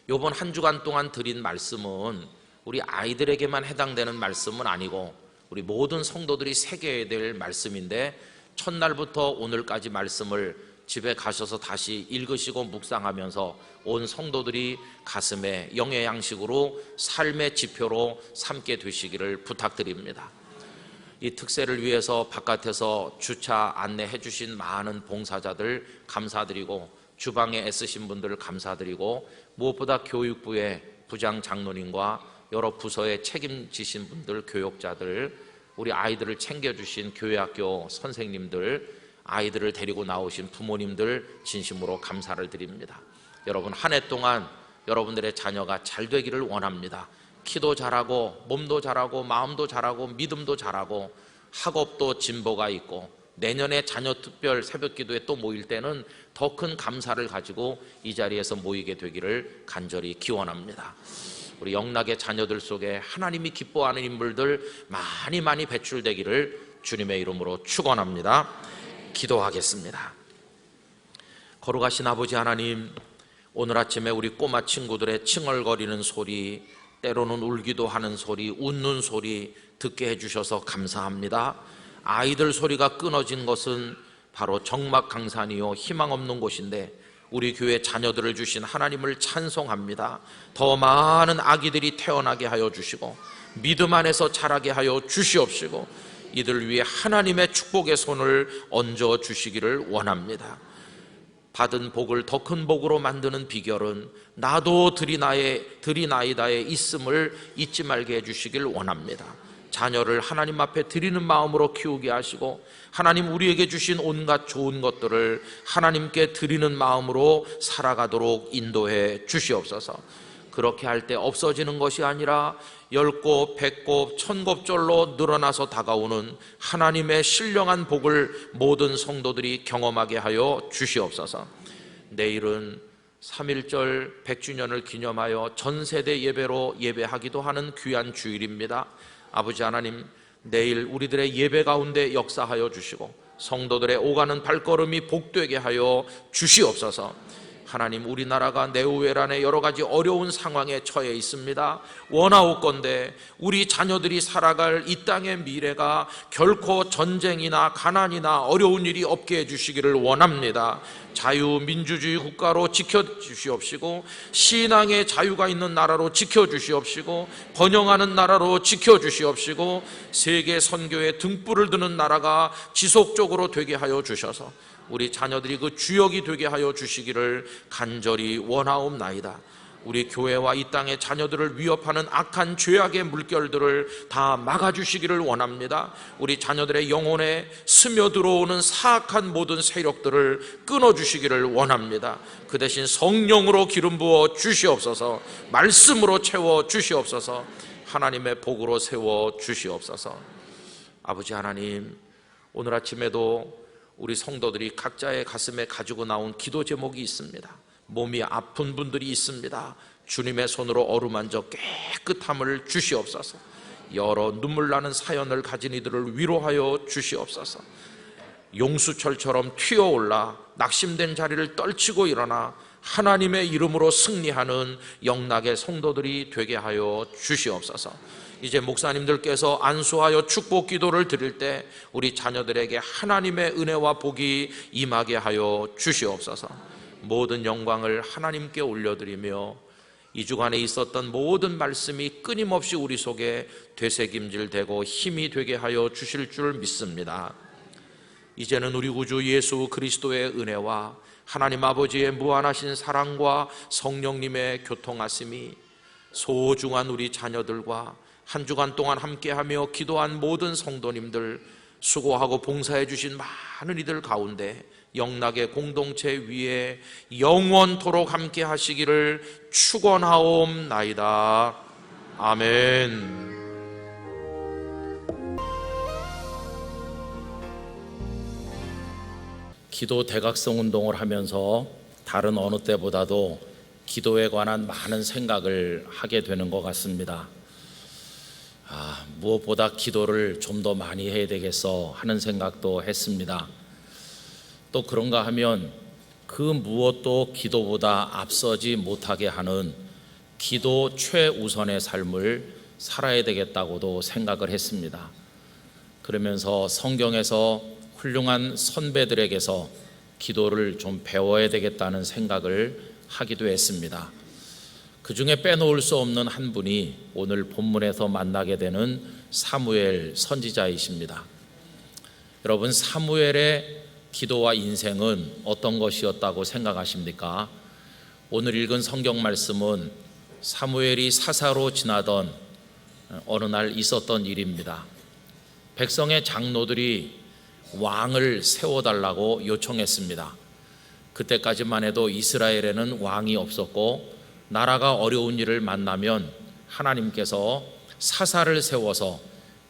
이번 한 주간 동안 드린 말씀은 우리 아이들에게만 해당되는 말씀은 아니고 우리 모든 성도들이 새겨야 될 말씀인데, 첫날부터 오늘까지 말씀을 집에 가셔서 다시 읽으시고 묵상하면서 온 성도들이 가슴에 영의 양식으로 삶의 지표로 삼게 되시기를 부탁드립니다. 이 특세를 위해서 바깥에서 주차 안내해 주신 많은 봉사자들 감사드리고, 주방에 애쓰신 분들 감사드리고, 무엇보다 교육부의 부장 장로님과 여러 부서에 책임지신 분들, 교육자들, 우리 아이들을 챙겨주신 교회학교 선생님들, 아이들을 데리고 나오신 부모님들 진심으로 감사를 드립니다. 여러분, 한 해 동안 여러분들의 자녀가 잘 되기를 원합니다. 키도 잘하고 몸도 잘하고 마음도 잘하고 믿음도 잘하고 학업도 진보가 있고, 내년에 자녀 특별 새벽기도에 또 모일 때는 더 큰 감사를 가지고 이 자리에서 모이게 되기를 간절히 기원합니다. 우리 영락의 자녀들 속에 하나님이 기뻐하는 인물들 많이 배출되기를 주님의 이름으로 축원합니다. 기도하겠습니다. 거룩하신 아버지 하나님, 오늘 아침에 우리 꼬마 친구들의 칭얼거리는 소리, 때로는 울기도 하는 소리, 웃는 소리 듣게 해주셔서 감사합니다. 아이들 소리가 끊어진 것은 바로 적막강산이요 희망 없는 곳인데, 우리 교회 자녀들을 주신 하나님을 찬송합니다. 더 많은 아기들이 태어나게 하여 주시고 믿음 안에서 자라게 하여 주시옵시고, 이들 위해 하나님의 축복의 손을 얹어 주시기를 원합니다. 받은 복을 더 큰 복으로 만드는 비결은 나도 드리나이다의 있음을 잊지 말게 해주시길 원합니다. 자녀를 하나님 앞에 드리는 마음으로 키우게 하시고 하나님 우리에게 주신 온갖 좋은 것들을 하나님께 드리는 마음으로 살아가도록 인도해 주시옵소서. 그렇게 할 때 없어지는 것이 아니라 10곱, 100곱, 1000곱절로 늘어나서 다가오는 하나님의 신령한 복을 모든 성도들이 경험하게 하여 주시옵소서. 내일은 3.1절 100주년을 기념하여 전세대 예배로 예배하기도 하는 귀한 주일입니다. 아버지 하나님, 내일 우리들의 예배 가운데 역사하여 주시고 성도들의 오가는 발걸음이 복되게 하여 주시옵소서. 하나님, 우리나라가 내후회란의 여러 가지 어려운 상황에 처해 있습니다. 원하옵건대 우리 자녀들이 살아갈 이 땅의 미래가 결코 전쟁이나 가난이나 어려운 일이 없게 해주시기를 원합니다. 자유민주주의 국가로 지켜주시옵시고 신앙의 자유가 있는 나라로 지켜주시옵시고 번영하는 나라로 지켜주시옵시고 세계 선교의 등불을 드는 나라가 지속적으로 되게 하여 주셔서 우리 자녀들이 그 주역이 되게 하여 주시기를 간절히 원하옵나이다. 우리 교회와 이 땅의 자녀들을 위협하는 악한 죄악의 물결들을 다 막아주시기를 원합니다. 우리 자녀들의 영혼에 스며들어오는 사악한 모든 세력들을 끊어주시기를 원합니다. 그 대신 성령으로 기름 부어 주시옵소서. 말씀으로 채워 주시옵소서. 하나님의 복으로 세워 주시옵소서. 아버지 하나님, 오늘 아침에도 우리 성도들이 각자의 가슴에 가지고 나온 기도 제목이 있습니다. 몸이 아픈 분들이 있습니다. 주님의 손으로 어루만져 깨끗함을 주시옵소서. 여러 눈물 나는 사연을 가진 이들을 위로하여 주시옵소서. 용수철처럼 튀어올라 낙심된 자리를 떨치고 일어나 하나님의 이름으로 승리하는 영락의 성도들이 되게 하여 주시옵소서. 이제 목사님들께서 안수하여 축복 기도를 드릴 때 우리 자녀들에게 하나님의 은혜와 복이 임하게 하여 주시옵소서. 모든 영광을 하나님께 올려드리며 이 주간에 있었던 모든 말씀이 끊임없이 우리 속에 되새김질되고 힘이 되게 하여 주실 줄 믿습니다. 이제는 우리 구주 예수 그리스도의 은혜와 하나님 아버지의 무한하신 사랑과 성령님의 교통하심이 소중한 우리 자녀들과 한 주간 동안 함께하며 기도한 모든 성도님들, 수고하고 봉사해 주신 많은 이들 가운데 영락의 공동체 위에 영원토록 함께 하시기를 축원하옵나이다. 아멘. 기도 대각성 운동을 하면서 다른 어느 때보다도 기도에 관한 많은 생각을 하게 되는 것 같습니다. 무엇보다 기도를 좀 더 많이 해야 되겠어 하는 생각도 했습니다. 또 그런가 하면 그 무엇도 기도보다 앞서지 못하게 하는 기도 최우선의 삶을 살아야 되겠다고도 생각을 했습니다. 그러면서 성경에서 훌륭한 선배들에게서 기도를 좀 배워야 되겠다는 생각을 하기도 했습니다. 그 중에 빼놓을 수 없는 한 분이 오늘 본문에서 만나게 되는 사무엘 선지자이십니다. 여러분, 사무엘의 기도와 인생은 어떤 것이었다고 생각하십니까? 오늘 읽은 성경 말씀은 사무엘이 사사로 지나던 어느 날 있었던 일입니다. 백성의 장로들이 왕을 세워달라고 요청했습니다. 그때까지만 해도 이스라엘에는 왕이 없었고 나라가 어려운 일을 만나면 하나님께서 사사를 세워서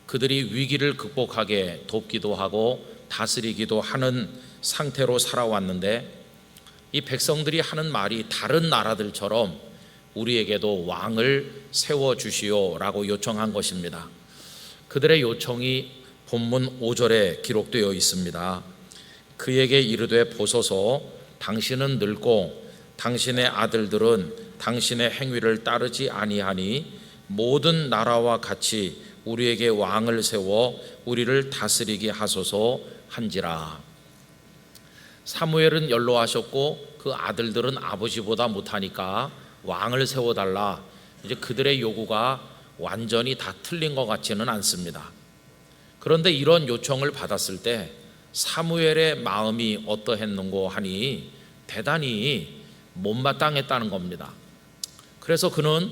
그들이 위기를 극복하게 돕기도 하고 다스리기도 하는 상태로 살아왔는데, 이 백성들이 하는 말이 다른 나라들처럼 우리에게도 왕을 세워주시오 라고 요청한 것입니다. 그들의 요청이 본문 5절에 기록되어 있습니다. 그에게 이르되 보소서, 당신은 늙고 당신의 아들들은 당신의 행위를 따르지 아니하니 모든 나라와 같이 우리에게 왕을 세워 우리를 다스리게 하소서 한지라. 사무엘은 연로하셨고 그 아들들은 아버지보다 못하니까 왕을 세워달라. 이제 그들의 요구가 완전히 다 틀린 것 같지는 않습니다. 그런데 이런 요청을 받았을 때 사무엘의 마음이 어떠했는고 하니 대단히 못마땅했다는 겁니다. 그래서 그는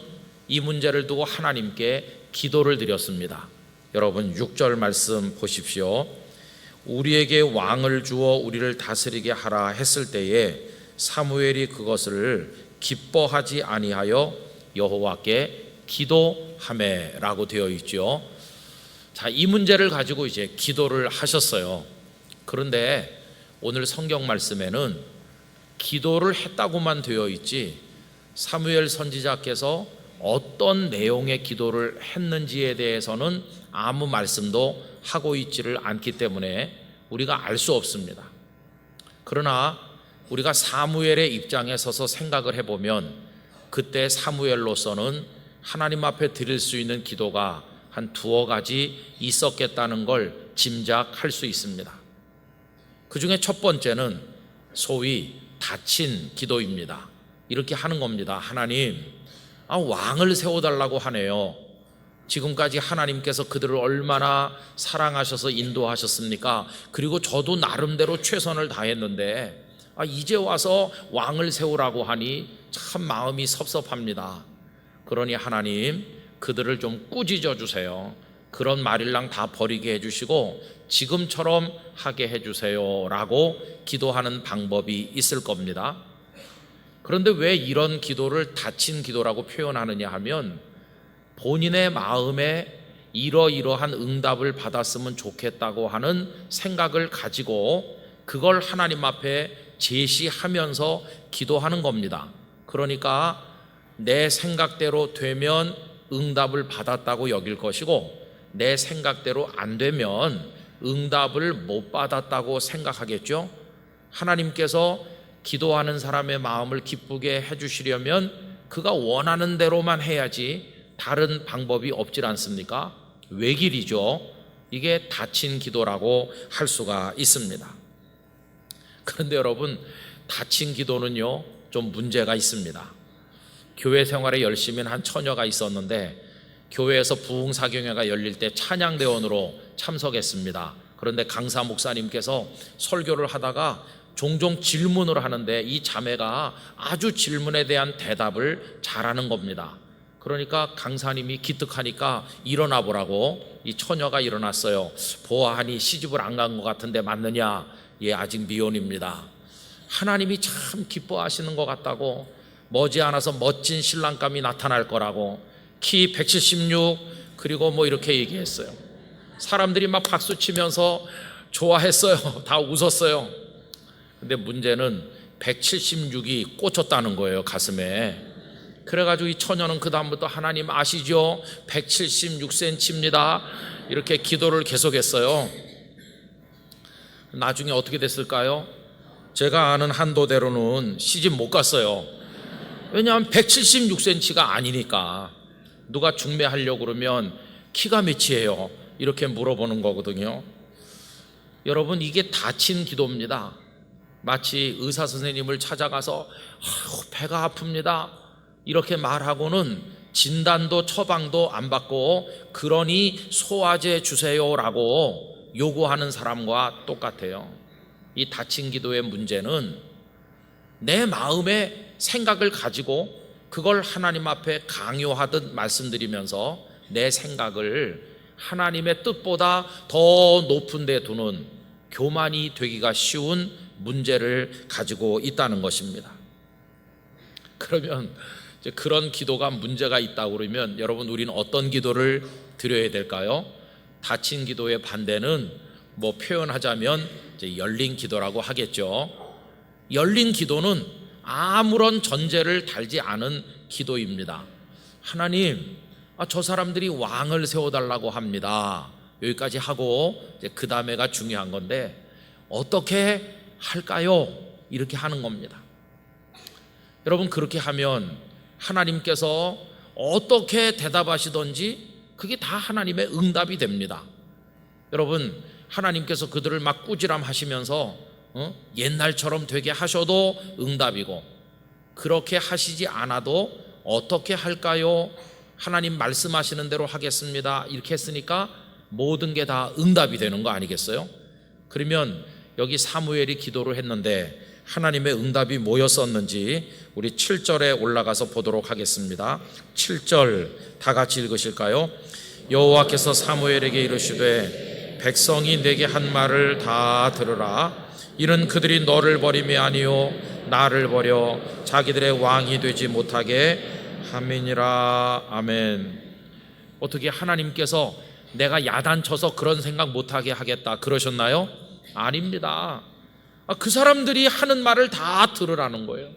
이 문제를 두고 하나님께 기도를 드렸습니다. 여러분 6절 말씀 보십시오. 우리에게 왕을 주어 우리를 다스리게 하라 했을 때에 사무엘이 그것을 기뻐하지 아니하여 여호와께 기도하매라고 되어 있죠. 자, 이 문제를 가지고 이제 기도를 하셨어요. 그런데 오늘 성경 말씀에는 기도를 했다고만 되어 있지 사무엘 선지자께서 어떤 내용의 기도를 했는지에 대해서는 아무 말씀도 하고 있지를 않기 때문에 우리가 알 수 없습니다. 그러나 우리가 사무엘의 입장에 서서 생각을 해보면 그때 사무엘로서는 하나님 앞에 드릴 수 있는 기도가 한 두어 가지 있었겠다는 걸 짐작할 수 있습니다. 그 중에 첫 번째는 소위 다친 기도입니다. 이렇게 하는 겁니다. 하나님, 왕을 세워달라고 하네요. 지금까지 하나님께서 그들을 얼마나 사랑하셔서 인도하셨습니까? 그리고 저도 나름대로 최선을 다했는데 이제 와서 왕을 세우라고 하니 참 마음이 섭섭합니다. 그러니 하나님, 그들을 좀 꾸짖어 주세요. 그런 말일랑 다 버리게 해주시고 지금처럼 하게 해주세요 라고 기도하는 방법이 있을 겁니다. 그런데 왜 이런 기도를 다친 기도라고 표현하느냐 하면 본인의 마음에 이러이러한 응답을 받았으면 좋겠다고 하는 생각을 가지고 그걸 하나님 앞에 제시하면서 기도하는 겁니다. 그러니까 내 생각대로 되면 응답을 받았다고 여길 것이고 내 생각대로 안 되면 응답을 못 받았다고 생각하겠죠. 하나님께서 기도하는 사람의 마음을 기쁘게 해주시려면 그가 원하는 대로만 해야지 다른 방법이 없질 않습니까? 외길이죠. 이게 다친 기도라고 할 수가 있습니다. 그런데 여러분, 다친 기도는요 좀 문제가 있습니다. 교회 생활에 열심히 한 처녀가 있었는데 교회에서 부흥사경회가 열릴 때 찬양대원으로 참석했습니다. 그런데 강사 목사님께서 설교를 하다가 종종 질문을 하는데 이 자매가 아주 질문에 대한 대답을 잘하는 겁니다. 그러니까 강사님이 기특하니까 일어나 보라고 이 처녀가 일어났어요. 보아하니 시집을 안 간 것 같은데 맞느냐? 예, 아직 미혼입니다. 하나님이 참 기뻐하시는 것 같다고, 머지않아서 멋진 신랑감이 나타날 거라고, 키 176 그리고 뭐 이렇게 얘기했어요. 사람들이 막 박수 치면서 좋아했어요. 다 웃었어요. 근데 문제는 176이 꽂혔다는 거예요, 가슴에. 그래가지고 이 처녀는 그 다음부터 하나님 아시죠? 176cm입니다. 이렇게 기도를 계속했어요. 나중에 어떻게 됐을까요? 제가 아는 한도대로는 시집 못 갔어요. 왜냐하면 176cm가 아니니까. 누가 중매하려고 그러면 키가 몇이에요? 이렇게 물어보는 거거든요. 여러분, 이게 다친 기도입니다. 마치 의사 선생님을 찾아가서 배가 아픕니다 이렇게 말하고는 진단도 처방도 안 받고 그러니 소화제 주세요라고 요구하는 사람과 똑같아요. 이 다친 기도의 문제는 내 마음의 생각을 가지고 그걸 하나님 앞에 강요하듯 말씀드리면서 내 생각을 하나님의 뜻보다 더 높은 데 두는 교만이 되기가 쉬운 문제를 가지고 있다는 것입니다. 그러면 이제 그런 기도가 문제가 있다고 그러면 여러분, 우리는 어떤 기도를 드려야 될까요? 다친 기도의 반대는 뭐 표현하자면 이제 열린 기도라고 하겠죠. 열린 기도는 아무런 전제를 달지 않은 기도입니다. 하나님, 저 사람들이 왕을 세워달라고 합니다. 여기까지 하고 이제 그 다음에가 중요한 건데 어떻게 할까요? 이렇게 하는 겁니다. 여러분, 그렇게 하면 하나님께서 어떻게 대답하시던지 그게 다 하나님의 응답이 됩니다. 여러분, 하나님께서 그들을 막 꾸지람 하시면서 옛날처럼 되게 하셔도 응답이고, 그렇게 하시지 않아도 어떻게 할까요? 하나님 말씀하시는 대로 하겠습니다. 이렇게 했으니까 모든 게 다 응답이 되는 거 아니겠어요? 그러면 여기 사무엘이 기도를 했는데 하나님의 응답이 뭐였었는지 우리 7절에 올라가서 보도록 하겠습니다. 7절 다 같이 읽으실까요? 여호와께서 사무엘에게 이르시되 백성이 내게 한 말을 다 들으라. 이는 그들이 너를 버림이 아니요 나를 버려 자기들의 왕이 되지 못하게 함이니라. 아멘. 어떻게 하나님께서 내가 야단쳐서 그런 생각 못하게 하겠다 그러셨나요? 아닙니다. 그 사람들이 하는 말을 다 들으라는 거예요.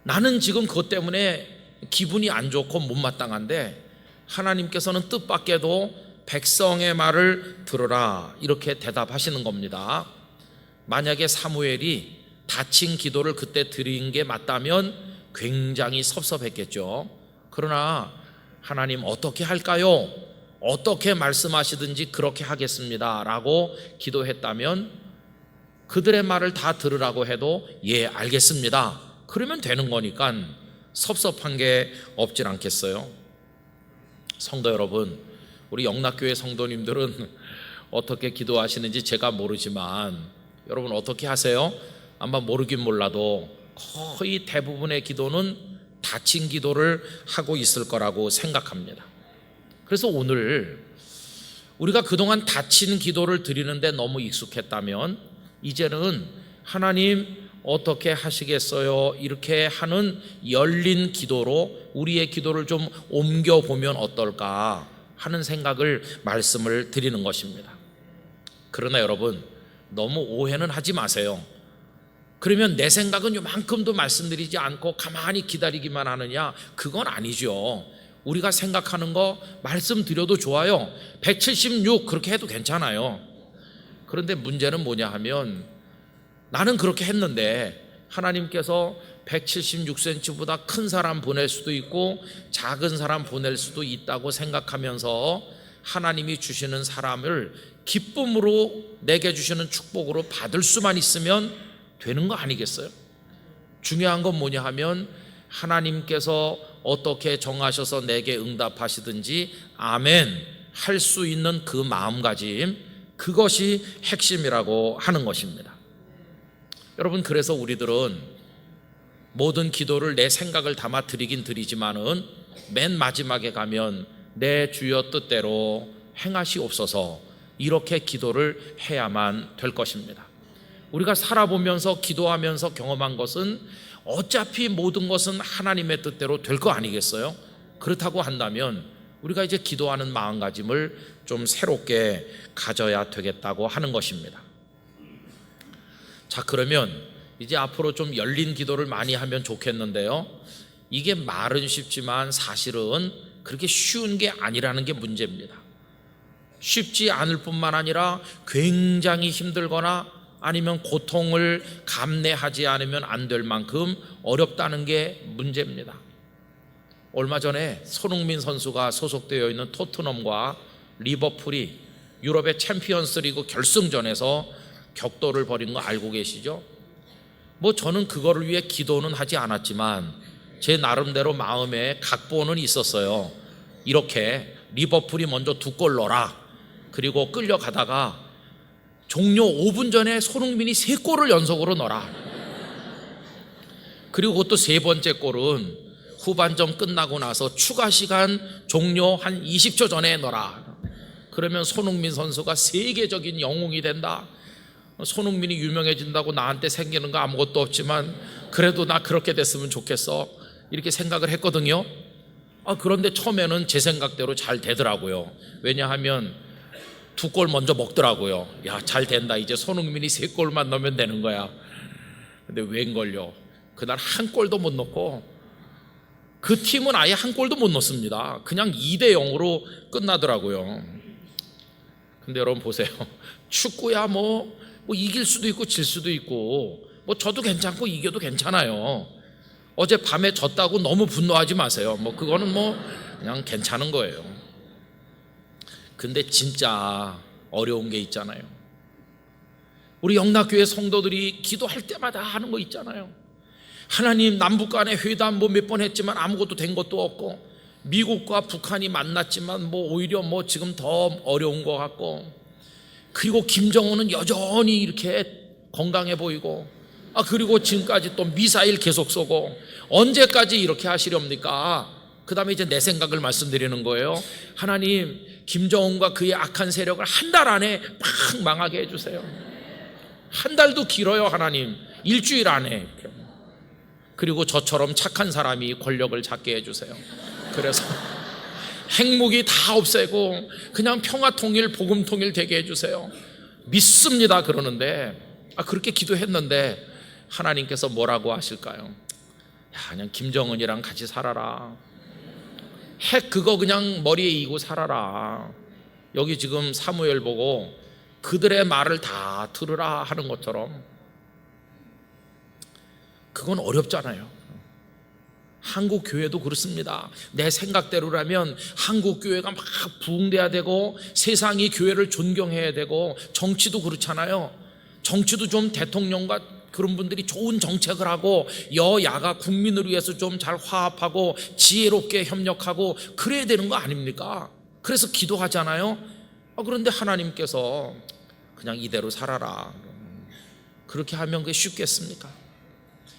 나는 지금 그것 때문에 기분이 안 좋고 못마땅한데 하나님께서는 뜻밖에도 백성의 말을 들으라 이렇게 대답하시는 겁니다. 만약에 사무엘이 다친 기도를 그때 드린 게 맞다면 굉장히 섭섭했겠죠. 그러나 하나님 어떻게 할까요? 어떻게 말씀하시든지 그렇게 하겠습니다 라고 기도했다면 그들의 말을 다 들으라고 해도 예 알겠습니다 그러면 되는 거니까 섭섭한 게 없진 않겠어요. 성도 여러분, 우리 영락교회 성도님들은 어떻게 기도하시는지 제가 모르지만 여러분 어떻게 하세요? 아마 모르긴 몰라도 거의 대부분의 기도는 다친 기도를 하고 있을 거라고 생각합니다. 그래서 오늘 우리가 그동안 다친 기도를 드리는데 너무 익숙했다면 이제는 하나님 어떻게 하시겠어요? 이렇게 하는 열린 기도로 우리의 기도를 좀 옮겨보면 어떨까 하는 생각을 말씀을 드리는 것입니다. 그러나 여러분 너무 오해는 하지 마세요. 그러면 내 생각은 요만큼도 말씀드리지 않고 가만히 기다리기만 하느냐? 그건 아니죠. 우리가 생각하는 거 말씀드려도 좋아요. 176 그렇게 해도 괜찮아요. 그런데 문제는 뭐냐 하면 나는 그렇게 했는데 하나님께서 176cm보다 큰 사람 보낼 수도 있고 작은 사람 보낼 수도 있다고 생각하면서 하나님이 주시는 사람을 기쁨으로 내게 주시는 축복으로 받을 수만 있으면 되는 거 아니겠어요? 중요한 건 뭐냐 하면 하나님께서 어떻게 정하셔서 내게 응답하시든지 아멘 할 수 있는 그 마음가짐, 그것이 핵심이라고 하는 것입니다. 여러분, 그래서 우리들은 모든 기도를 내 생각을 담아 드리긴 드리지만은 맨 마지막에 가면 내 주여 뜻대로 행하시옵소서 이렇게 기도를 해야만 될 것입니다. 우리가 살아보면서 기도하면서 경험한 것은 어차피 모든 것은 하나님의 뜻대로 될 거 아니겠어요? 그렇다고 한다면 우리가 이제 기도하는 마음가짐을 좀 새롭게 가져야 되겠다고 하는 것입니다. 자, 그러면 이제 앞으로 좀 열린 기도를 많이 하면 좋겠는데요. 이게 말은 쉽지만 사실은 그렇게 쉬운 게 아니라는 게 문제입니다. 쉽지 않을 뿐만 아니라 굉장히 힘들거나 아니면 고통을 감내하지 않으면 안 될 만큼 어렵다는 게 문제입니다. 얼마 전에 손흥민 선수가 소속되어 있는 토트넘과 리버풀이 유럽의 챔피언스 리그 결승전에서 격돌을 벌인 거 알고 계시죠? 저는 그거를 위해 기도는 하지 않았지만 제 나름대로 마음에 각본은 있었어요. 이렇게 리버풀이 먼저 2골 넣어라. 그리고 끌려가다가 종료 5분 전에 손흥민이 3골을 연속으로 넣어라. 그리고 그것도 3번째 골은 후반전 끝나고 나서 추가 시간 종료 한 20초 전에 넣어라. 그러면 손흥민 선수가 세계적인 영웅이 된다. 손흥민이 유명해진다고 나한테 생기는 거 아무것도 없지만 그래도 나 그렇게 됐으면 좋겠어 이렇게 생각을 했거든요. 그런데 처음에는 제 생각대로 잘 되더라고요. 왜냐하면 2골 먼저 먹더라고요. 야, 잘 된다. 이제 손흥민이 3골만 넣으면 되는 거야. 근데 웬걸요, 그날 한 골도 못 넣고 그 팀은 아예 한 골도 못 넣습니다. 그냥 2대0으로 끝나더라고요. 근데 여러분 보세요. 축구야 뭐 이길 수도 있고 질 수도 있고 져도 괜찮고 이겨도 괜찮아요. 어제 밤에 졌다고 너무 분노하지 마세요. 그거는 그냥 괜찮은 거예요. 근데 진짜 어려운 게 있잖아요. 우리 영락교회 성도들이 기도할 때마다 하는 거 있잖아요. 하나님, 남북 간의 회담 몇 번 했지만 아무것도 된 것도 없고, 미국과 북한이 만났지만 오히려 지금 더 어려운 것 같고, 그리고 김정은은 여전히 이렇게 건강해 보이고, 그리고 지금까지 또 미사일 계속 쏘고, 언제까지 이렇게 하시렵니까? 그 다음에 이제 내 생각을 말씀드리는 거예요. 하나님, 김정은과 그의 악한 세력을 한 달 안에 팍 망하게 해주세요. 한 달도 길어요, 하나님. 일주일 안에. 그리고 저처럼 착한 사람이 권력을 잡게 해주세요. 그래서 핵무기 다 없애고 그냥 평화통일, 복음통일 되게 해주세요. 믿습니다 그러는데, 그렇게 기도했는데 하나님께서 뭐라고 하실까요? 그냥 김정은이랑 같이 살아라. 핵 그거 그냥 머리에 이고 살아라. 여기 지금 사무엘 보고 그들의 말을 다 들으라 하는 것처럼, 그건 어렵잖아요. 한국 교회도 그렇습니다. 내 생각대로라면 한국 교회가 막 부흥돼야 되고 세상이 교회를 존경해야 되고, 정치도 그렇잖아요. 정치도 좀 대통령과 그런 분들이 좋은 정책을 하고 여야가 국민을 위해서 좀 잘 화합하고 지혜롭게 협력하고 그래야 되는 거 아닙니까? 그래서 기도하잖아요. 그런데 하나님께서 그냥 이대로 살아라, 그렇게 하면 그게 쉽겠습니까?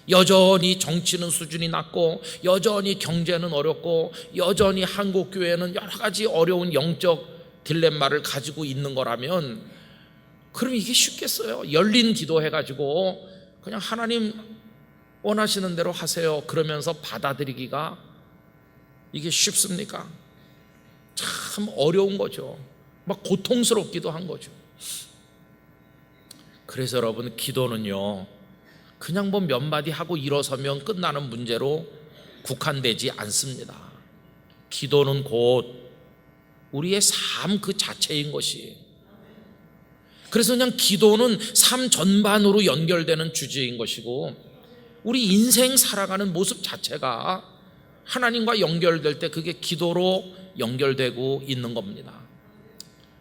여전히 정치는 수준이 낮고, 여전히 경제는 어렵고, 여전히 한국교회는 여러 가지 어려운 영적 딜레마를 가지고 있는 거라면, 그럼 이게 쉽겠어요? 열린 기도해가지고 그냥 하나님 원하시는 대로 하세요 그러면서 받아들이기가 이게 쉽습니까? 참 어려운 거죠. 막 고통스럽기도 한 거죠. 그래서 여러분, 기도는요 그냥 뭐 몇 마디 하고 일어서면 끝나는 문제로 국한되지 않습니다. 기도는 곧 우리의 삶 그 자체인 것이, 그래서 그냥 기도는 삶 전반으로 연결되는 주제인 것이고, 우리 인생 살아가는 모습 자체가 하나님과 연결될 때 그게 기도로 연결되고 있는 겁니다.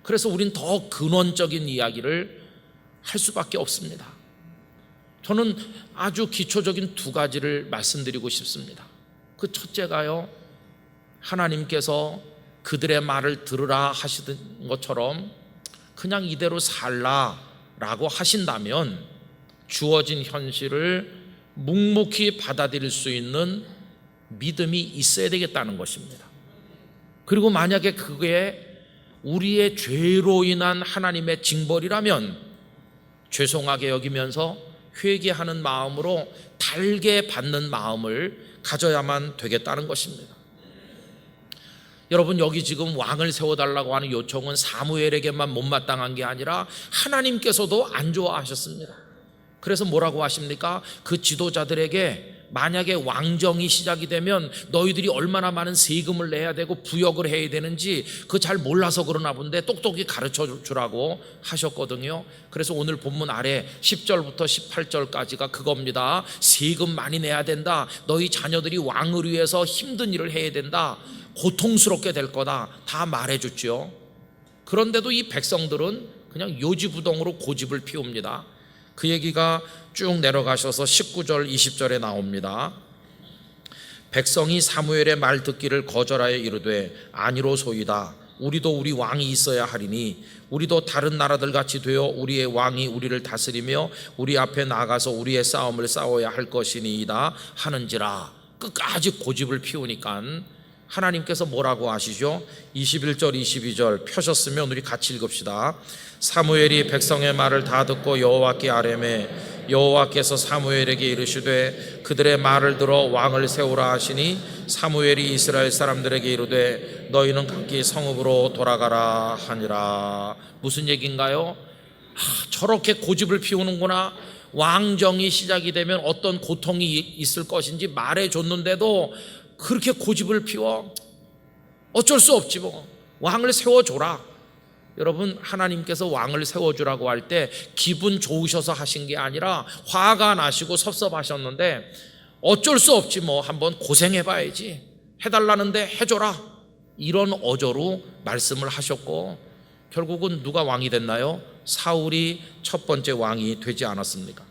그래서 우린 더 근원적인 이야기를 할 수밖에 없습니다. 저는 아주 기초적인 두 가지를 말씀드리고 싶습니다. 그 첫째가요, 하나님께서 그들의 말을 들으라 하시던 것처럼 그냥 이대로 살라라고 하신다면 주어진 현실을 묵묵히 받아들일 수 있는 믿음이 있어야 되겠다는 것입니다. 그리고 만약에 그게 우리의 죄로 인한 하나님의 징벌이라면 죄송하게 여기면서 회개하는 마음으로 달게 받는 마음을 가져야만 되겠다는 것입니다. 여러분, 여기 지금 왕을 세워달라고 하는 요청은 사무엘에게만 못마땅한 게 아니라 하나님께서도 안 좋아하셨습니다. 그래서 뭐라고 하십니까? 그 지도자들에게 만약에 왕정이 시작이 되면 너희들이 얼마나 많은 세금을 내야 되고 부역을 해야 되는지 그거 잘 몰라서 그러나 본데 똑똑히 가르쳐 주라고 하셨거든요. 그래서 오늘 본문 아래 10절부터 18절까지가 그겁니다. 세금 많이 내야 된다. 너희 자녀들이 왕을 위해서 힘든 일을 해야 된다. 고통스럽게 될 거다. 다 말해줬죠. 그런데도 이 백성들은 그냥 요지부동으로 고집을 피웁니다. 그 얘기가 쭉 내려가셔서 19절 20절에 나옵니다. 백성이 사무엘의 말 듣기를 거절하여 이르되 아니로소이다. 우리도 우리 왕이 있어야 하리니 우리도 다른 나라들 같이 되어 우리의 왕이 우리를 다스리며 우리 앞에 나가서 우리의 싸움을 싸워야 할 것이니이다 하는지라. 끝까지 고집을 피우니까 하나님께서 뭐라고 하시죠? 21절 22절 펴셨으면 우리 같이 읽읍시다. 사무엘이 백성의 말을 다 듣고 여호와께 아뢰매 여호와께서 사무엘에게 이르시되 그들의 말을 들어 왕을 세우라 하시니 사무엘이 이스라엘 사람들에게 이르되 너희는 각기 성읍으로 돌아가라 하니라. 무슨 얘기인가요? 저렇게 고집을 피우는구나. 왕정이 시작이 되면 어떤 고통이 있을 것인지 말해줬는데도 그렇게 고집을 피워. 어쩔 수 없지 뭐. 왕을 세워줘라. 여러분, 하나님께서 왕을 세워주라고 할 때 기분 좋으셔서 하신 게 아니라 화가 나시고 섭섭하셨는데 어쩔 수 없지 뭐 한번 고생해봐야지, 해달라는데 해줘라, 이런 어조로 말씀을 하셨고 결국은 누가 왕이 됐나요? 사울이 첫 번째 왕이 되지 않았습니까?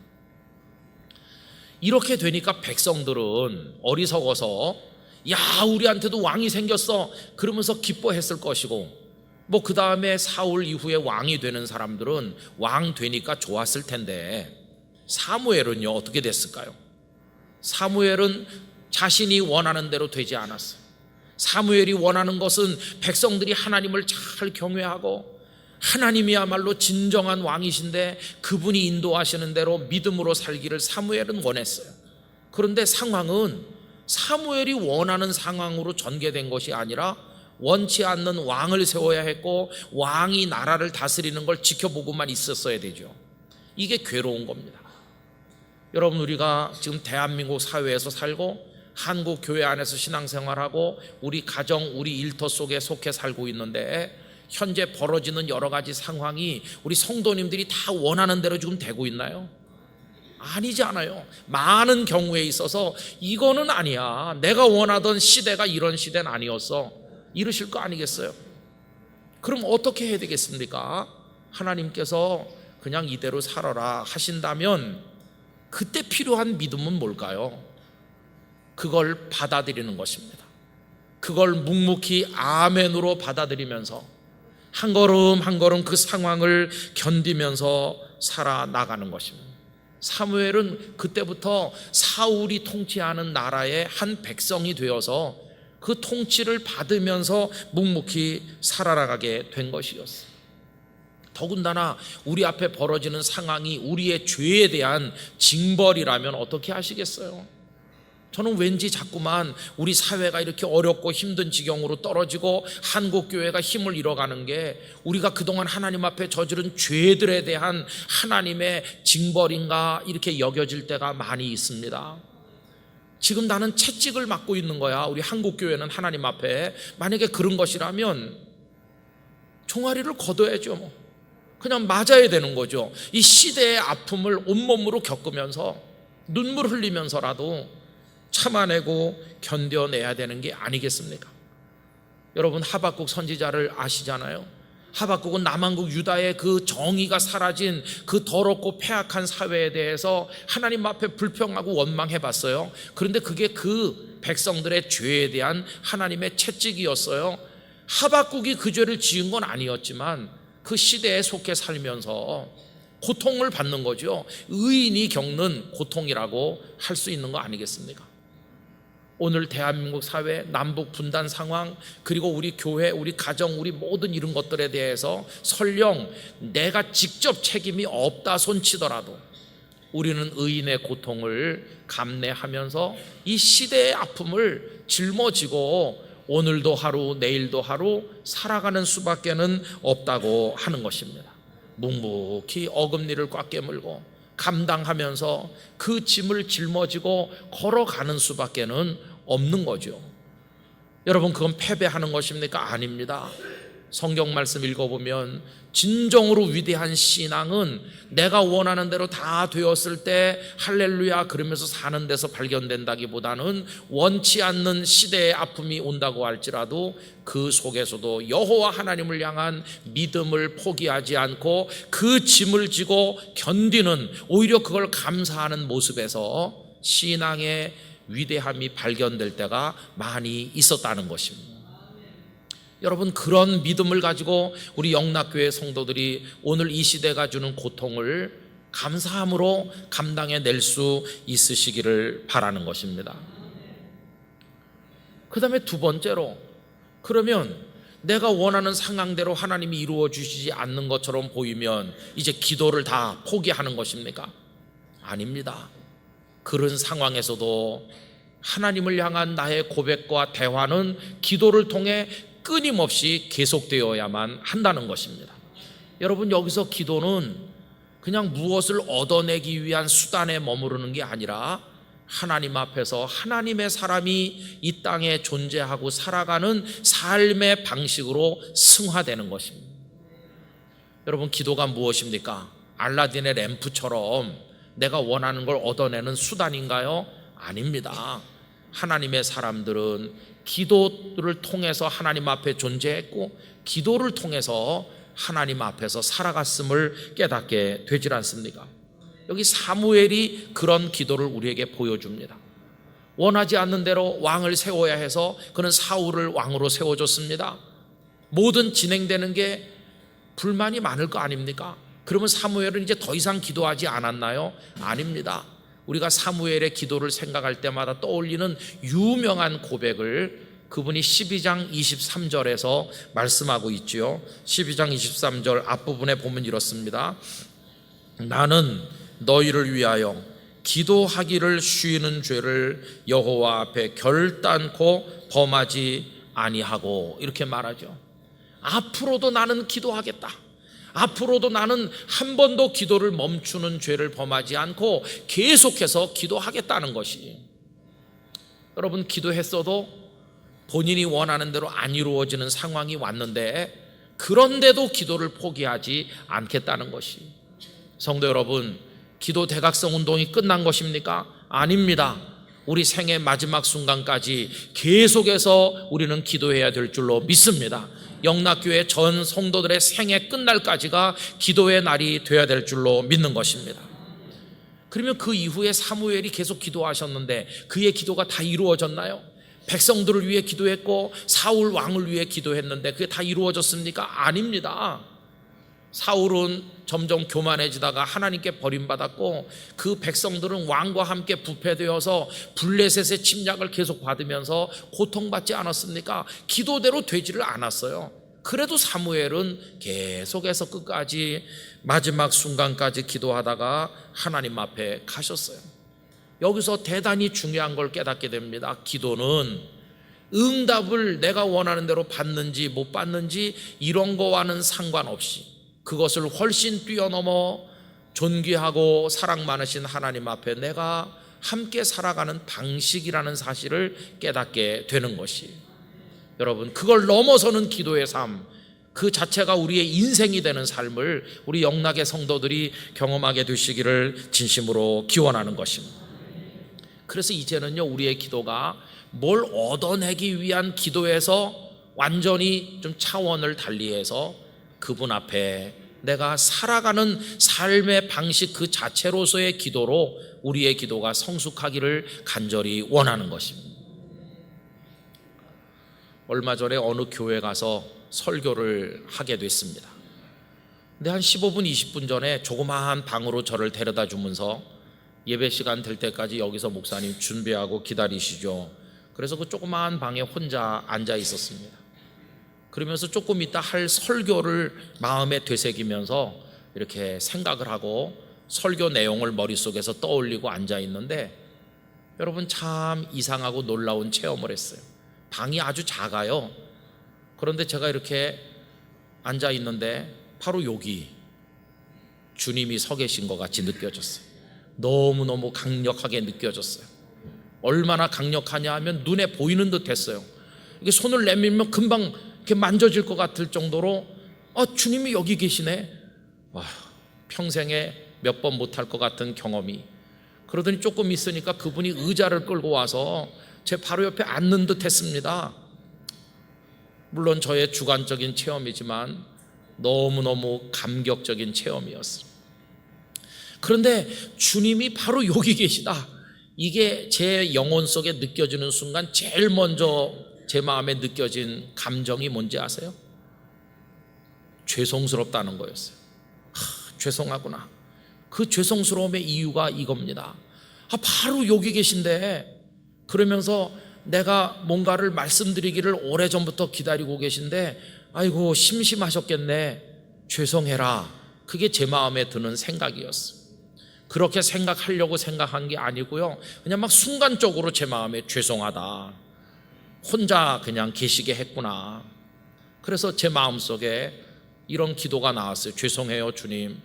이렇게 되니까 백성들은 어리석어서 야 우리한테도 왕이 생겼어 그러면서 기뻐했을 것이고, 뭐 그 다음에 사울 이후에 왕이 되는 사람들은 왕 되니까 좋았을 텐데 사무엘은요 어떻게 됐을까요? 사무엘은 자신이 원하는 대로 되지 않았어요. 사무엘이 원하는 것은 백성들이 하나님을 잘 경외하고 하나님이야말로 진정한 왕이신데 그분이 인도하시는 대로 믿음으로 살기를 사무엘은 원했어요. 그런데 상황은 사무엘이 원하는 상황으로 전개된 것이 아니라 원치 않는 왕을 세워야 했고 왕이 나라를 다스리는 걸 지켜보고만 있었어야 되죠. 이게 괴로운 겁니다. 여러분, 우리가 지금 대한민국 사회에서 살고 한국 교회 안에서 신앙생활하고 우리 가정, 우리 일터 속에 속해 살고 있는데 현재 벌어지는 여러 가지 상황이 우리 성도님들이 다 원하는 대로 지금 되고 있나요? 아니지 않아요. 많은 경우에 있어서 이거는 아니야, 내가 원하던 시대가 이런 시대는 아니었어, 이러실 거 아니겠어요? 그럼 어떻게 해야 되겠습니까? 하나님께서 그냥 이대로 살아라 하신다면 그때 필요한 믿음은 뭘까요? 그걸 받아들이는 것입니다. 그걸 묵묵히 아멘으로 받아들이면서 한 걸음 한 걸음 그 상황을 견디면서 살아나가는 것입니다. 사무엘은 그때부터 사울이 통치하는 나라의 한 백성이 되어서 그 통치를 받으면서 묵묵히 살아나가게 된 것이었어요. 더군다나 우리 앞에 벌어지는 상황이 우리의 죄에 대한 징벌이라면 어떻게 하시겠어요? 저는 왠지 자꾸만 우리 사회가 이렇게 어렵고 힘든 지경으로 떨어지고 한국교회가 힘을 잃어가는 게 우리가 그동안 하나님 앞에 저지른 죄들에 대한 하나님의 징벌인가 이렇게 여겨질 때가 많이 있습니다. 지금 나는 채찍을 맞고 있는 거야, 우리 한국교회는 하나님 앞에. 만약에 그런 것이라면 종아리를 걷어야죠. 뭐 그냥 맞아야 되는 거죠. 이 시대의 아픔을 온몸으로 겪으면서 눈물 흘리면서라도 참아내고 견뎌내야 되는 게 아니겠습니까? 여러분, 하박국 선지자를 아시잖아요. 하박국은 남한국 유다의 그 정의가 사라진 그 더럽고 폐악한 사회에 대해서 하나님 앞에 불평하고 원망해봤어요. 그런데 그게 그 백성들의 죄에 대한 하나님의 채찍이었어요. 하박국이 그 죄를 지은 건 아니었지만 그 시대에 속해 살면서 고통을 받는 거죠. 의인이 겪는 고통이라고 할 수 있는 거 아니겠습니까? 오늘 대한민국 사회 남북 분단 상황, 그리고 우리 교회, 우리 가정, 우리 모든 이런 것들에 대해서 설령 내가 직접 책임이 없다 손치더라도 우리는 의인의 고통을 감내하면서 이 시대의 아픔을 짊어지고 오늘도 하루 내일도 하루 살아가는 수밖에는 없다고 하는 것입니다. 묵묵히 어금니를 꽉 깨물고 감당하면서 그 짐을 짊어지고 걸어가는 수밖에는 없는 거죠. 여러분, 그건 패배하는 것입니까? 아닙니다. 성경 말씀 읽어보면 진정으로 위대한 신앙은 내가 원하는 대로 다 되었을 때 할렐루야 그러면서 사는 데서 발견된다기보다는 원치 않는 시대의 아픔이 온다고 할지라도 그 속에서도 여호와 하나님을 향한 믿음을 포기하지 않고 그 짐을 지고 견디는, 오히려 그걸 감사하는 모습에서 신앙의 위대함이 발견될 때가 많이 있었다는 것입니다. 여러분, 그런 믿음을 가지고 우리 영락교회 성도들이 오늘 이 시대가 주는 고통을 감사함으로 감당해낼 수 있으시기를 바라는 것입니다. 그 다음에 두 번째로, 그러면 내가 원하는 상황대로 하나님이 이루어 주시지 않는 것처럼 보이면 이제 기도를 다 포기하는 것입니까? 아닙니다. 그런 상황에서도 하나님을 향한 나의 고백과 대화는 기도를 통해 끊임없이 계속되어야만 한다는 것입니다. 여러분, 여기서 기도는 그냥 무엇을 얻어내기 위한 수단에 머무르는 게 아니라 하나님 앞에서 하나님의 사람이 이 땅에 존재하고 살아가는 삶의 방식으로 승화되는 것입니다. 여러분, 기도가 무엇입니까? 알라딘의 램프처럼 내가 원하는 걸 얻어내는 수단인가요? 아닙니다. 하나님의 사람들은 기도를 통해서 하나님 앞에 존재했고 기도를 통해서 하나님 앞에서 살아갔음을 깨닫게 되질 않습니까? 여기 사무엘이 그런 기도를 우리에게 보여줍니다. 원하지 않는 대로 왕을 세워야 해서 그는 사울을 왕으로 세워줬습니다. 뭐든 진행되는 게 불만이 많을 거 아닙니까? 그러면 사무엘은 이제 더 이상 기도하지 않았나요? 아닙니다. 우리가 사무엘의 기도를 생각할 때마다 떠올리는 유명한 고백을 그분이 12장 23절에서 말씀하고 있지요. 12장 23절 앞부분에 보면 이렇습니다. 나는 너희를 위하여 기도하기를 쉬는 죄를 여호와 앞에 결단코 범하지 아니하고, 이렇게 말하죠. 앞으로도 나는 기도하겠다. 앞으로도 나는 한 번도 기도를 멈추는 죄를 범하지 않고 계속해서 기도하겠다는 것이, 여러분, 기도했어도 본인이 원하는 대로 안 이루어지는 상황이 왔는데 그런데도 기도를 포기하지 않겠다는 것이, 성도 여러분, 기도 대각성 운동이 끝난 것입니까? 아닙니다. 우리 생의 마지막 순간까지 계속해서 우리는 기도해야 될 줄로 믿습니다. 영락교회 전 성도들의 생애 끝날까지가 기도의 날이 되어야 될 줄로 믿는 것입니다. 그러면 그 이후에 사무엘이 계속 기도하셨는데 그의 기도가 다 이루어졌나요? 백성들을 위해 기도했고 사울 왕을 위해 기도했는데 그게 다 이루어졌습니까? 아닙니다. 사울은 점점 교만해지다가 하나님께 버림받았고 그 백성들은 왕과 함께 부패되어서 블레셋의 침략을 계속 받으면서 고통받지 않았습니까? 기도대로 되지를 않았어요. 그래도 사무엘은 계속해서 끝까지 마지막 순간까지 기도하다가 하나님 앞에 가셨어요. 여기서 대단히 중요한 걸 깨닫게 됩니다. 기도는 응답을 내가 원하는 대로 받는지 못 받는지 이런 거와는 상관없이 그것을 훨씬 뛰어넘어 존귀하고 사랑 많으신 하나님 앞에 내가 함께 살아가는 방식이라는 사실을 깨닫게 되는 것이, 여러분, 그걸 넘어서는 기도의 삶, 그 자체가 우리의 인생이 되는 삶을 우리 영락의 성도들이 경험하게 되시기를 진심으로 기원하는 것입니다. 그래서 이제는요, 우리의 기도가 뭘 얻어내기 위한 기도에서 완전히 좀 차원을 달리해서 그분 앞에 내가 살아가는 삶의 방식 그 자체로서의 기도로 우리의 기도가 성숙하기를 간절히 원하는 것입니다. 얼마 전에 어느 교회 가서 설교를 하게 됐습니다. 근데 한 15분 20분 전에 조그마한 방으로 저를 데려다 주면서 예배 시간 될 때까지 여기서 목사님 준비하고 기다리시죠. 그래서 그 조그마한 방에 혼자 앉아 있었습니다. 그러면서 조금 있다 할 설교를 마음에 되새기면서 이렇게 생각을 하고 설교 내용을 머릿속에서 떠올리고 앉아 있는데, 여러분, 참 이상하고 놀라운 체험을 했어요. 방이 아주 작아요. 그런데 제가 이렇게 앉아 있는데 바로 여기 주님이 서 계신 것 같이 느껴졌어요. 너무너무 강력하게 느껴졌어요. 얼마나 강력하냐 하면 눈에 보이는 듯 했어요. 이게 손을 내밀면 금방 이렇게 만져질 것 같을 정도로 주님이 여기 계시네. 와, 평생에 몇 번 못할 것 같은 경험이. 그러더니 조금 있으니까 그분이 의자를 끌고 와서 제 바로 옆에 앉는 듯 했습니다. 물론 저의 주관적인 체험이지만 너무너무 감격적인 체험이었어요. 그런데 주님이 바로 여기 계시다, 이게 제 영혼 속에 느껴지는 순간 제일 먼저 제 마음에 느껴진 감정이 뭔지 아세요? 죄송스럽다는 거였어요. 죄송하구나. 그 죄송스러움의 이유가 이겁니다. 바로 여기 계신데, 그러면서 내가 뭔가를 말씀드리기를 오래전부터 기다리고 계신데 아이고 심심하셨겠네, 죄송해라. 그게 제 마음에 드는 생각이었어요. 그렇게 생각하려고 생각한 게 아니고요, 그냥 막 순간적으로 제 마음에 죄송하다, 혼자 그냥 계시게 했구나. 그래서 제 마음속에 이런 기도가 나왔어요. 죄송해요 주님,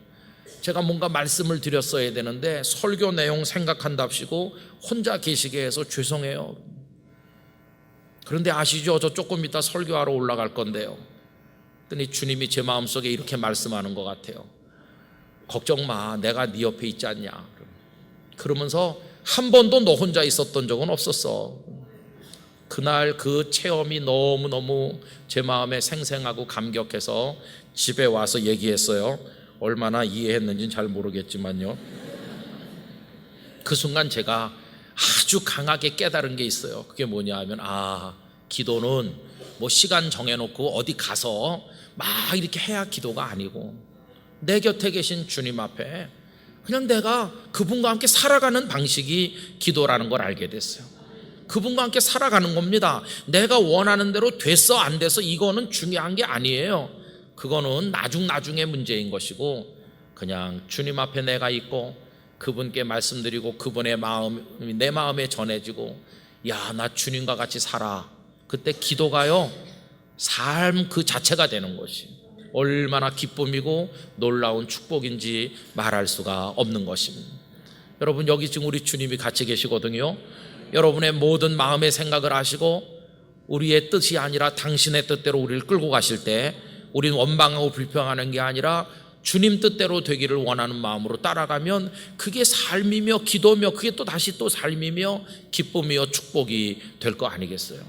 제가 뭔가 말씀을 드렸어야 되는데 설교 내용 생각한답시고 혼자 계시게 해서 죄송해요. 그런데 아시죠? 저 조금 이따 설교하러 올라갈 건데요. 그랬더니 주님이 제 마음속에 이렇게 말씀하는 것 같아요. 걱정 마, 내가 네 옆에 있지 않냐. 그러면서 한 번도 너 혼자 있었던 적은 없었어. 그날 그 체험이 너무너무 제 마음에 생생하고 감격해서 집에 와서 얘기했어요. 얼마나 이해했는지는 잘 모르겠지만요, 그 순간 제가 아주 강하게 깨달은 게 있어요. 그게 뭐냐 하면 기도는 뭐 시간 정해놓고 어디 가서 막 이렇게 해야 기도가 아니고, 내 곁에 계신 주님 앞에 그냥 내가 그분과 함께 살아가는 방식이 기도라는 걸 알게 됐어요. 그분과 함께 살아가는 겁니다. 내가 원하는 대로 됐어 안 돼서 이거는 중요한 게 아니에요. 그거는 나중의 문제인 것이고, 그냥 주님 앞에 내가 있고 그분께 말씀드리고 그분의 마음이 내 마음에 전해지고, 야, 나 주님과 같이 살아. 그때 기도가요, 삶 그 자체가 되는 것이 얼마나 기쁨이고 놀라운 축복인지 말할 수가 없는 것입니다. 여러분, 여기 지금 우리 주님이 같이 계시거든요. 여러분의 모든 마음의 생각을 하시고 우리의 뜻이 아니라 당신의 뜻대로 우리를 끌고 가실 때, 우리는 원망하고 불평하는 게 아니라 주님 뜻대로 되기를 원하는 마음으로 따라가면 그게 삶이며 기도며, 그게 또 다시 또 삶이며 기쁨이며 축복이 될 거 아니겠어요?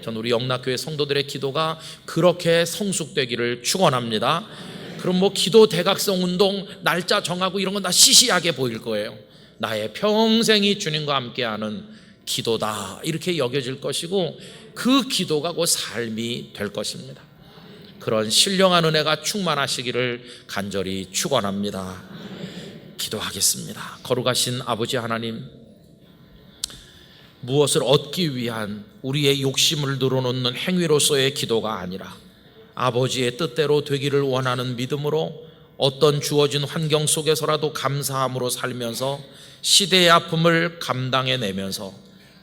전 우리 영락교회 성도들의 기도가 그렇게 성숙되기를 축원합니다. 그럼 뭐 기도 대각성 운동 날짜 정하고 이런 건 다 시시하게 보일 거예요. 나의 평생이 주님과 함께하는 기도다, 이렇게 여겨질 것이고, 그 기도가 곧 삶이 될 것입니다. 그런 신령한 은혜가 충만하시기를 간절히 축원합니다. 기도하겠습니다. 거룩하신 아버지 하나님, 무엇을 얻기 위한 우리의 욕심을 늘어놓는 행위로서의 기도가 아니라 아버지의 뜻대로 되기를 원하는 믿음으로 어떤 주어진 환경 속에서라도 감사함으로 살면서 시대의 아픔을 감당해내면서,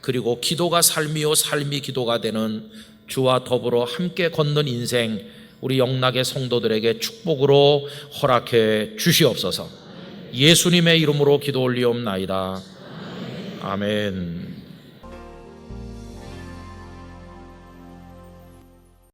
그리고 기도가 삶이요 삶이 기도가 되는 주와 더불어 함께 걷는 인생, 우리 영락의 성도들에게 축복으로 허락해 주시옵소서. 예수님의 이름으로 기도 올리옵나이다. 아멘.